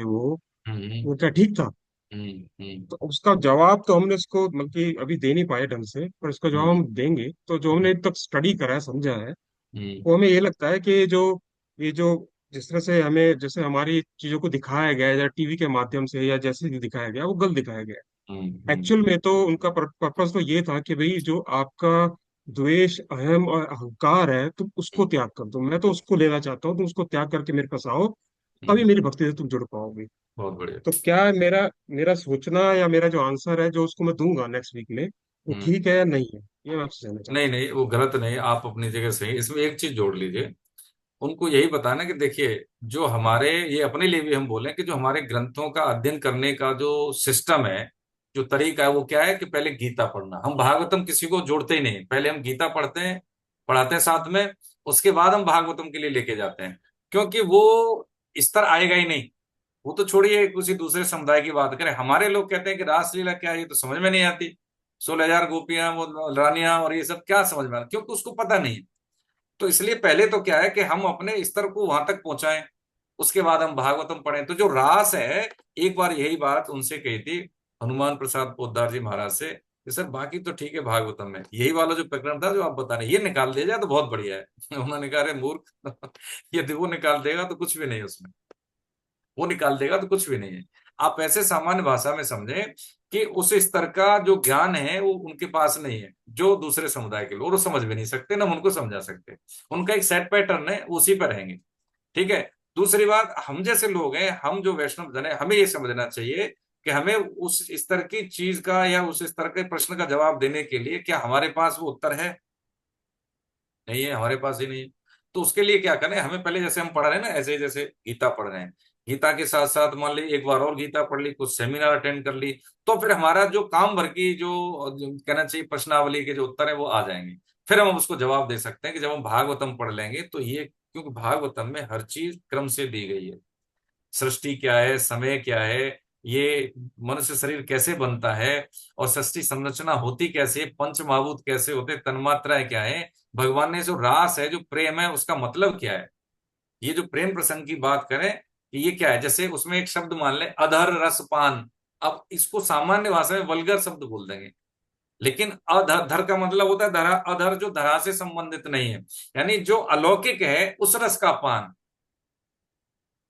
हम्म। वो क्या ठीक था? हम्म। हम्म। तो उसका जवाब तो हमने उसको मतलब कि अभी दे नहीं पाए ढंग से, पर इसका जवाब हम्म। हम देंगे। तो जो हमने अब तक स्टडी करा है, समझा है, हम्म। वो हमें ये लगता है कि जो ये जो जिस तरह से हमें, जैसे हमारी चीजों को दिखाया गया है, या टीवी के माध्यम से या जैसे भी दिखाया गया, वो गलत दिखाया गया हम्म। है। हम्म। एक्चुअल में तो उनका पर्पस तो ये था कि भाई, जो आपका द्वेष, अहम और अहंकार है, तुम उसको त्याग कर दो। मैं तो उसको लेना चाहता हूँ, तुम उसको त्याग करके मेरे पास आओ, तभी हम्म। मेरी भक्ति से तुम जुड़ पाओगे। बहुत बढ़िया। तो क्या मेरा मेरा सोचना या मेरा जो आंसर है जो उसको मैं दूंगा नेक्स्ट वीक में, वो हम्म। ठीक है या नहीं है, ये मैं आपसे जानना नहीं चाहता नहीं, वो गलत नहीं, आप अपनी जगह सही। इसमें एक चीज जोड़ लीजिए, उनको यही बताना कि देखिए, जो हमारे, ये अपने लिए भी हम बोलें कि जो हमारे ग्रंथों का अध्ययन करने का जो सिस्टम है, जो तरीका है, वो क्या है कि पहले गीता पढ़ना। हम भागवतम किसी को जोड़ते ही नहीं, पहले हम गीता पढ़ते हैं, पढ़ाते हैं साथ में, उसके बाद हम भागवतम के लिए लेके जाते हैं। क्योंकि वो स्तर आएगा ही नहीं। वो तो छोड़िए किसी दूसरे समुदाय की बात करें, हमारे लोग कहते हैं कि रासलीला क्या है, ये तो समझ में नहीं आती। 16,000 गोपियां, वो रानियां और ये सब क्या समझ में आता, क्योंकि उसको पता नहीं है। तो इसलिए पहले तो क्या है कि हम अपने स्तर को वहां तक पहुंचाएं, उसके बाद हम भागवतम पढ़ें। तो जो रास है, एक बार यही बात उनसे कही थी, हनुमान प्रसाद पोद्दार जी महाराज से, कि सर बाकी तो ठीक है, भागवतम में यही वाला जो प्रकरण था जो आप बता रहे हैं, ये निकाल दिया जाए तो बहुत बढ़िया है। उन्होंने कहा, अरे मूर्ख, यदि वो निकाल देगा तो कुछ भी नहीं उसमें, वो निकाल देगा तो कुछ भी नहीं है। आप ऐसे सामान्य भाषा में समझें कि उस स्तर का जो ज्ञान है वो उनके पास नहीं है, जो दूसरे समुदाय के लोग, वो समझ भी नहीं सकते, ना हम उनको समझा सकते। उनका एक सेट पैटर्न है, उसी पर रहेंगे। ठीक है। दूसरी बात, हम जैसे लोग हैं, हम जो वैष्णव जन है, हमें ये समझना चाहिए कि हमें उस स्तर की चीज का या उस स्तर के प्रश्न का जवाब देने के लिए क्या हमारे पास वो उत्तर है? नहीं है, हमारे पास ही नहीं है। तो उसके लिए क्या करें, हमें पहले जैसे हम पढ़ रहे हैं ना, ऐसे ही जैसे गीता पढ़ रहे हैं, गीता के साथ साथ मान ली एक बार और गीता पढ़ ली, कुछ सेमिनार अटेंड कर ली, तो फिर हमारा जो काम भर की जो कहना चाहिए प्रश्नावली के जो उत्तर है वो आ जाएंगे। फिर हम उसको जवाब दे सकते हैं कि जब हम भागवतम पढ़ लेंगे तो ये, क्योंकि भागवतम में हर चीज क्रम से दी गई है। सृष्टि क्या है, समय क्या है, ये मनुष्य शरीर कैसे बनता है, और सृष्टि संरचना होती कैसे, पंच महाभूत कैसे होते, तन्मात्राएं क्या है, भगवान ने जो रास है, जो प्रेम है, उसका मतलब क्या है। ये जो प्रेम प्रसंग की बात करें कि ये क्या है, जैसे उसमें एक शब्द मान ले, अधर रस पान। अब इसको सामान्य भाषा में वल्गर शब्द बोल देंगे, लेकिन अधर, धर का मतलब होता है धरा, अधर जो धरा से संबंधित नहीं है, यानी जो अलौकिक है उस रस का पान।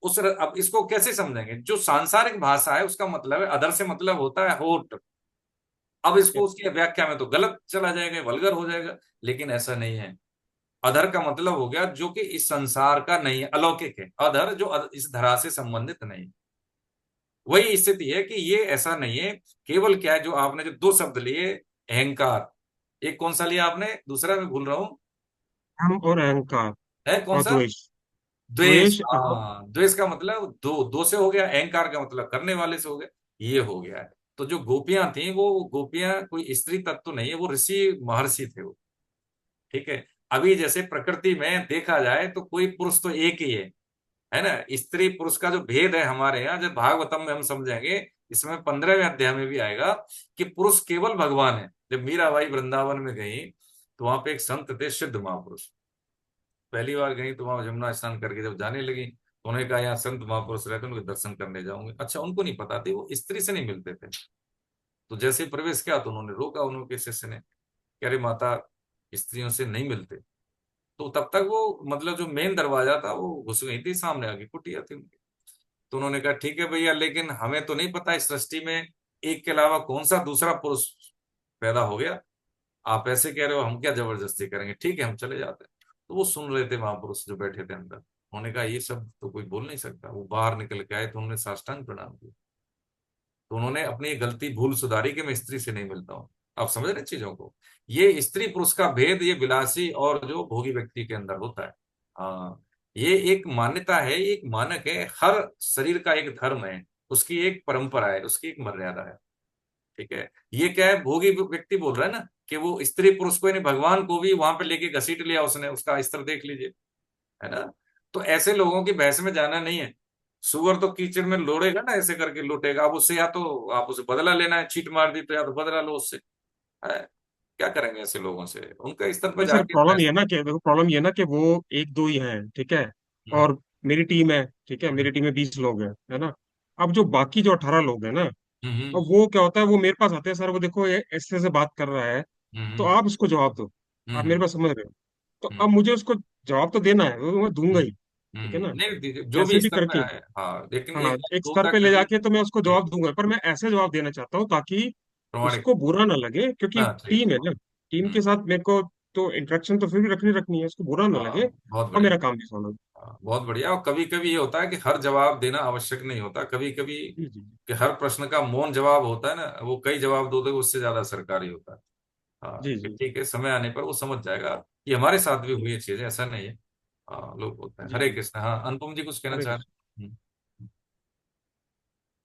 अब इसको कैसे समझेंगे, जो सांसारिक भाषा है उसका मतलब है अधर से मतलब होता है होठ। अब इसको हूँ। उसकी व्याख्या में तो गलत चला जाएगा, वल्गर हो जाएगा, लेकिन ऐसा नहीं है। अधर का मतलब हो गया जो कि इस संसार का नहीं है, अलौकिक है। अधर जो इस धरा से संबंधित नहीं। वही स्थिति है कि ये ऐसा नहीं है। केवल क्या है, जो आपने जो दो शब्द लिए, अहंकार, एक कौन सा लिया आपने, दूसरा मैं भूल रहा हूं, हम और अहंकार है कौन और सा? द्वेष। द्वेष। द्वेष अहम। हाँ, द्वेष का मतलब दो, दो से हो गया, अहंकार का मतलब करने वाले से हो गया, ये हो गया है। तो जो गोपियां थी, वो गोपियां कोई स्त्री तत्व नहीं है, वो ऋषि महर्षि थे वो। ठीक है। अभी जैसे प्रकृति में देखा जाए तो कोई पुरुष तो एक ही है ना। स्त्री पुरुष का जो भेद है हमारे यहाँ, जब भागवतम में हम समझेंगे, इसमें 15वें अध्याय में भी आएगा कि पुरुष केवल भगवान है। जब मीराबाई वृंदावन में गई तो वहां पे एक संत थे, सिद्ध महापुरुष। पहली बार गई तो वहां यमुना स्नान करके जब जाने लगी तो उन्होंने कहा, यहाँ संत महापुरुष रहते हैं, उनके दर्शन करने जाऊंगे। अच्छा, उनको नहीं पता थी वो स्त्री से नहीं मिलते थे। तो जैसे ही प्रवेश किया तो उन्होंने रोका, उन्होंने शिष्य ने, कह रहे माता, स्त्रियों से नहीं मिलते। तो तब तक वो, मतलब जो मेन दरवाजा था वो घुस गई थी, सामने आगे कुटिया थी उनकी। तो उन्होंने कहा, ठीक है भैया, लेकिन हमें तो नहीं पता इस सृष्टि में एक के अलावा कौन सा दूसरा पुरुष पैदा हो गया। आप ऐसे कह रहे हो, हम क्या जबरदस्ती करेंगे, ठीक है हम चले जाते हैं। तो वो सुन रहे थे महापुरुष जो बैठे थे अंदर, उन्होंने कहा ये सब तो कोई बोल नहीं सकता। वो बाहर निकल के आए तो उन्होंने साष्टांग प्रणाम किया। तो उन्होंने अपनी गलती भूल सुधारी कि मैं स्त्री से नहीं मिलता हूँ। आप समझ रहे हैं चीजों को, ये स्त्री पुरुष का भेद ये विलासी और जो भोगी व्यक्ति के अंदर होता है। हाँ, ये एक मान्यता है, एक मानक है, हर शरीर का एक धर्म है, उसकी एक परंपरा है, उसकी एक मर्यादा है। ठीक है। ये क्या है, भोगी व्यक्ति बोल रहा है ना कि वो स्त्री पुरुष को, यानी भगवान को भी वहां पे लेके घसीट लिया उसने, उसका स्तर देख लीजिए, है ना। तो ऐसे लोगों की बहस में जाना नहीं है। सुअर तो कीचड़ में लोड़ेगा ना, ऐसे करके लुटेगा। अब उससे या तो आप उसे बदला लेना है, चीट मार दी तो या तो बदला लो उससे, है। क्या करेंगे ऐसे लोगों से, उनका स्तर पर नहीं सर, जाके प्रॉब्लम बहस। ये ना कि देखो, प्रॉब्लम ये ना कि वो एक दो ही हैं, ठीक है। हम्म। और मेरी टीम है, ठीक है, हम्म। मेरी टीम में 20 लोग हैं, है ना। अब जो बाकी जो 18 लोग हैं ना, हम्म। अब वो क्या होता है, वो मेरे पास आते हैं, सर वो देखो ये ऐसे से बात कर रहा है, तो हम्म। आप इसको जवाब दो। आप मेरे हम्म। पास समझ रहे हो? तो अब हम्म। मुझे उसको जवाब तो देना है, वो मैं दूंगा ही, ठीक है ना, नहीं जो भी कैसे भी स्तर पे करके। है, हाँ, लेकिन हाँ, एक बात एक दो स्तर पे तक ले कभी। जाके तो मैं उसको जवाब दूंगा, पर मैं ऐसे जवाब देना चाहता हूँ ताकि प्रमाणिक। उसको बुरा ना लगे, क्योंकि हाँ, ठीक। टीम है ना, टीम हम्म। के साथ मेरे को तो इंटरेक्शन तो फिर भी रखनी रखनी है, उसको बुरा ना हाँ, लगे बहुत और बढ़िया। मेरा काम भी सॉल्व हो। बहुत बढ़िया। और कभी कभी ये होता है कि हर जवाब देना आवश्यक नहीं होता, कभी कभी जी जी कि हर प्रश्न का मौन जवाब होता है ना, वो कई जवाब दो तो उससे ज्यादा सरकारी होता है। हाँ जी कि जी ठीक है, समय आने पर वो समझ जाएगा। ये हमारे साथ भी हुई है चीजें, ऐसा नहीं है। हाँ, लोग होते हैं। जी हरे जी। कृष्ण। हाँ, अनुपम जी कुछ कहना हरे चाह कृष्ण। रहे हैं?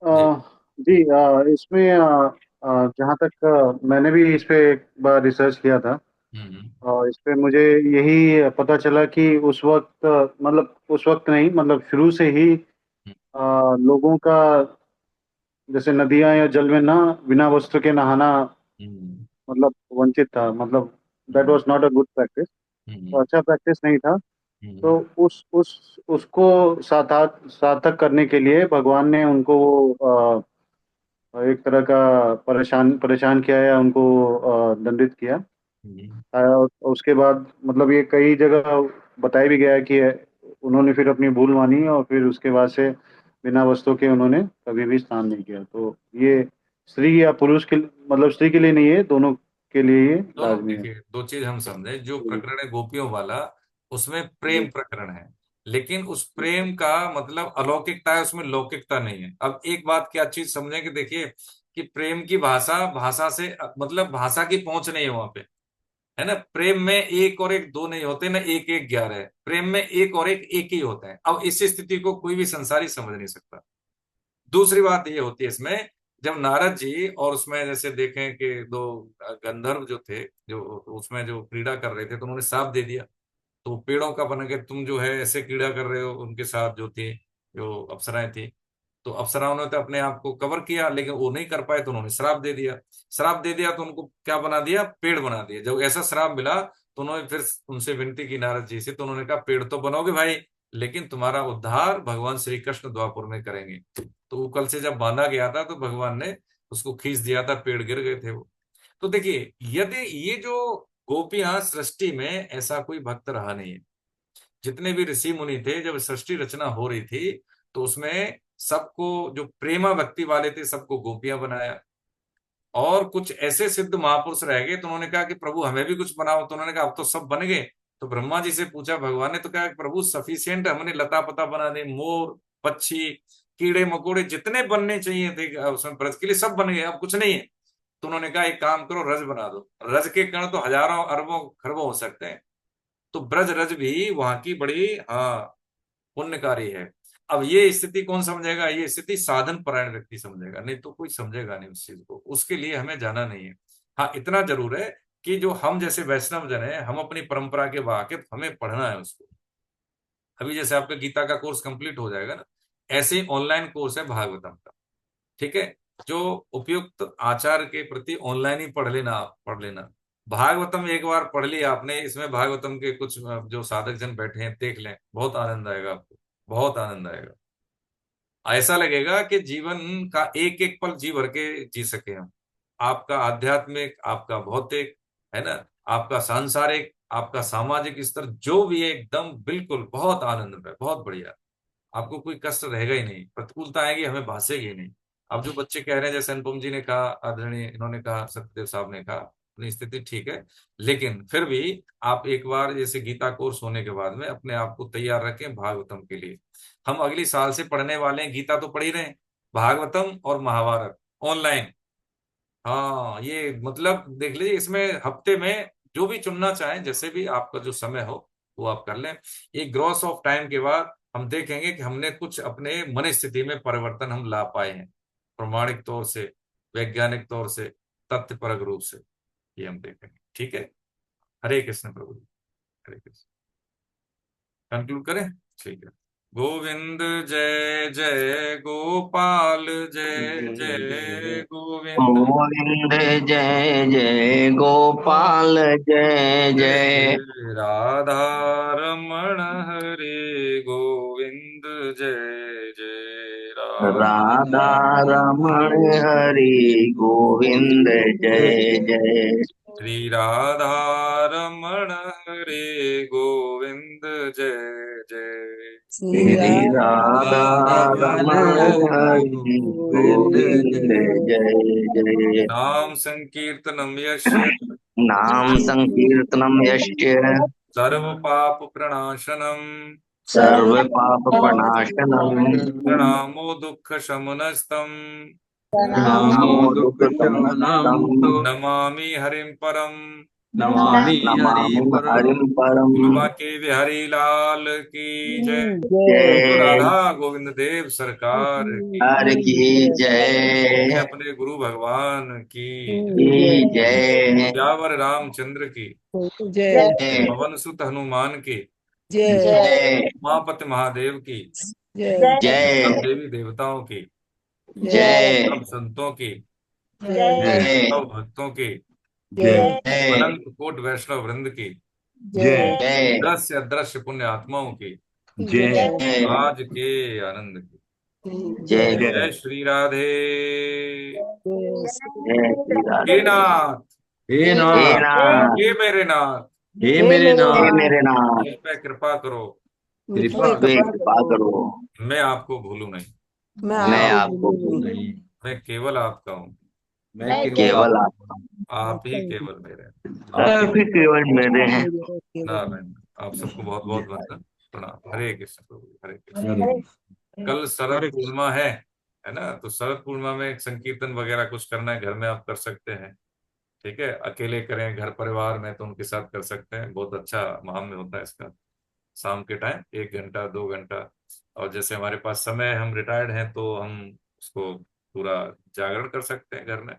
अ, जी। जी, इसमें जहाँ तक मैंने भी इस पे एक बार रिसर्च किया था। हम्म। और इस पे मुझे यही पता चला कि उस वक्त मतलब उस वक्त नहीं, मतलब शुरू से ही हम्म। लोगों का जैसे नदियां या जल में ना बिना वस्त्र के नहाना हम्म। मतलब वंचित था, मतलब that hmm. Was not a good practice. तो हम्म। अच्छा प्रैक्टिस नहीं था। हम्म। तो उस उसको सार्थक करने के लिए भगवान ने उनको एक तरह का परेशान परेशान किया या उनको दंडित किया। हम्म। और उसके बाद मतलब ये कई जगह बताया भी गया है कि उन्होंने फिर अपनी भूल मानी और फिर उसके बाद से बिना वस्त्रों के उन्होंने कभी भी स्नान नहीं किया। तो ये स्त्री या पुरुष के मतलब स्त्री के लिए नहीं है, दोनों के लिए ये दोनों लाजमी है। देखिए, दो चीज हम समझे। जो जी प्रकरण है गोपियों वाला, उसमें जी प्रेम प्रकरण है, लेकिन उस प्रेम का मतलब अलौकिकता है, उसमें लौकिकता नहीं है। अब एक बात क्या चीज समझे कि देखिए, कि प्रेम की भाषा, भाषा से मतलब भाषा की पहुंच नहीं है वहां पे, है ना। प्रेम में एक और एक दो नहीं होते ना, एक एक 11 है। प्रेम में एक और एक ही होता है। अब इस स्थिति को कोई भी संसारी समझ नहीं सकता। दूसरी बात ये होती है इसमें, जब नारद जी और उसमें जैसे देखें कि दो गंधर्व जो थे, जो उसमें जो क्रीड़ा कर रहे थे, तो उन्होंने श्राप दे दिया। तो पेड़ों का बना के तुम जो है ऐसे क्रीड़ा कर रहे हो, उनके साथ जो थी, जो अप्सराएं थी। तो अप्सराओं ने तो अपने आप को कवर किया, लेकिन वो नहीं कर पाए, तो उन्होंने श्राप दे दिया। श्राप दे दिया तो उनको क्या बना दिया, पेड़ बना दिया। जब ऐसा श्राप मिला तो उन्होंने फिर उनसे विनती की नारद जी से, तो उन्होंने कहा पेड़ तो बनोगे भाई, लेकिन तुम्हारा उद्धार भगवान श्री कृष्ण द्वापर में करेंगे। तो वो कल से जब बांधा गया था तो भगवान ने उसको खींच दिया था, पेड़ गिर गए थे वो। तो देखिए, यदि ये जो गोपियां सृष्टि में, ऐसा कोई भक्त रहा नहीं है। जितने भी ऋषि मुनि थे, जब सृष्टि रचना हो रही थी, तो उसमें सबको, जो प्रेमा भक्ति वाले थे, सबको गोपियां बनाया। और कुछ ऐसे सिद्ध महापुरुष रह गए, तो उन्होंने कहा कि प्रभु हमें भी कुछ बनाओ। तो उन्होंने कहा अब तो सब बन गए। तो ब्रह्मा जी से पूछा भगवान ने, तो कहा कि प्रभु सफिशियंट, हमने लता पता बना दे, मोर पक्षी कीड़े मकोड़े जितने बनने चाहिए थे उसमें ब्रज के लिए, सब बन गए, अब कुछ नहीं है। तो उन्होंने कहा एक काम करो, रज बना दो। रज के कण तो हजारों अरबों खरबों हो सकते हैं। तो ब्रज रज भी वहां की बड़ी, हाँ, पुण्यकारी है। अब ये स्थिति कौन समझेगा, ये स्थिति साधन परायण व्यक्ति समझेगा, नहीं तो कोई समझेगा नहीं उस चीज को। उसके लिए हमें जाना नहीं है। हाँ, इतना जरूर है कि जो हम जैसे वैष्णव जन है, हम अपनी परंपरा के वाकिफ, हमें पढ़ना है उसको। अभी जैसे आपका गीता का कोर्स कंप्लीट हो जाएगा ना, ऐसे ही ऑनलाइन कोर्स है भागवतम का। ठीक है। जो उपयुक्त आचार के प्रति ऑनलाइन ही पढ़ लेना, आप पढ़ लेना। भागवतम एक बार पढ़ लिया आपने, इसमें भागवतम के कुछ जो साधक जन बैठे हैं देख लें, बहुत आनंद आएगा आपको, बहुत आनंद आएगा। ऐसा लगेगा कि जीवन का एक एक पल जी भर के जी सके हम। आपका आध्यात्मिक, आपका भौतिक, है ना, आपका सांसारिक, आपका सामाजिक स्तर जो भी है, एकदम बिल्कुल बहुत आनंद है, बहुत बढ़िया। आपको कोई कष्ट रहेगा ही नहीं, प्रतिकूलता आएगी हमें भासेगी ही नहीं। अब जो बच्चे कह रहे हैं, जैसे अनुपम जी ने कहा, आदरणीय इन्होंने कहा, सत्यदेव साहब ने कहा, अपनी स्थिति ठीक है, लेकिन फिर भी आप एक बार जैसे गीता कोर्स होने के बाद में अपने आप को तैयार रखें भागवतम के लिए। हम अगली साल से पढ़ने वाले हैं, गीता तो पढ़ ही रहे हैं, भागवतम और महाभारत ऑनलाइन। हाँ, ये मतलब देख लीजिए, इसमें हफ्ते में जो भी चुनना चाहें, जैसे भी आपका जो समय हो वो आप कर लें। एक ग्रॉस ऑफ टाइम के बाद हम देखेंगे कि हमने कुछ अपने मन स्थिति में परिवर्तन हम ला पाए हैं, प्रमाणिक तौर से, वैज्ञानिक तौर से, तथ्यपरक रूप से। ये हम देखेंगे। ठीक है। हरे कृष्ण प्रभु जी। हरे कृष्ण। कंक्लूड करें। ठीक है। गोविंद जय जय गोपाल, जय जय गोविंद। गोविंद जय जय गोपाल जय जय जय। जय राधा रमण हरे गोविंद, जय जय राधा राधा रमण हरि गोविंद जय जय। श्री राधा रमण हरे गोविंद, जय जय श्री श्री राधा राधा रमण रमण हरि हरि गोविंद गोविंद जय जय जय। नाम संकीर्तनम यस्य नाम संकीर्तनम यस्य सर्व पाप प्रणाशनम सर्व पाप प्रणाशनम प्रणामो दुःख शमनस्तम नमो दुख शमनम नमामि हरिं परम। नमामि हरि नमामि परम। हरिं परम। बाबा के बिहारी लाल की जय। तो जय राधा गोविंद देव सरकार की हर की जय अपने गुरु भगवान की की जय ब्यावर रामचंद्र की जय पवन सुत हनुमान की जय उमापति महादेव की जय सब देवी देवताओं की जय सब संतों की जय सब भक्तों की जय जय अनंत कोट वैष्णव वृंद की जय जय दृश्य अदृश्य पुण्य आत्माओं की जय आज के आनंद की जय जय श्री राधे। जय श्री हे राधे। नाथ, हे हे नाथ, नाथ हे मेरे नाथ, हे मेरे हे नाथ, मेरे नाथ मुझ पे कृपा करो, कृपा वे कृपा करो मैं आपको भूलूं नहीं, मैं आपको भूल नहीं, मैं केवल आपका हूँ, मैं केवल केवल आपका आप ही केवल मेरे हैं। आप आप ही केवल मेरे हैं। नारायण। आप सबको बहुत बहुत वंदन प्रणाम। हरे कृष्ण प्रभु, हरे कृष्ण। हरे कल शरद हरे कृष्ण। पूर्णिमा है ना, तो शरद पूर्णिमा में एक संकीर्तन वगैरह कुछ करना है घर में, आप कर सकते हैं। ठीक है, अकेले करें घर परिवार में तो उनके साथ कर सकते हैं, बहुत अच्छा महात्म्य होता है इसका। शाम के टाइम 1 घंटा 2 घंटा, और जैसे हमारे पास समय है, हम रिटायर्ड हैं, तो हम उसको पूरा जागरण कर सकते हैं घर में।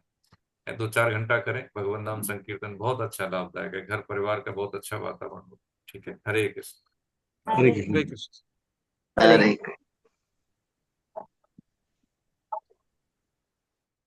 2-4 घंटा करें भगवान नाम संकीर्तन, बहुत अच्छा लाभदायक है, घर परिवार का बहुत अच्छा वातावरण हो। ठीक है, हरे कृष्ण। हरे हरे कृष्ण। कृष्ण। हरे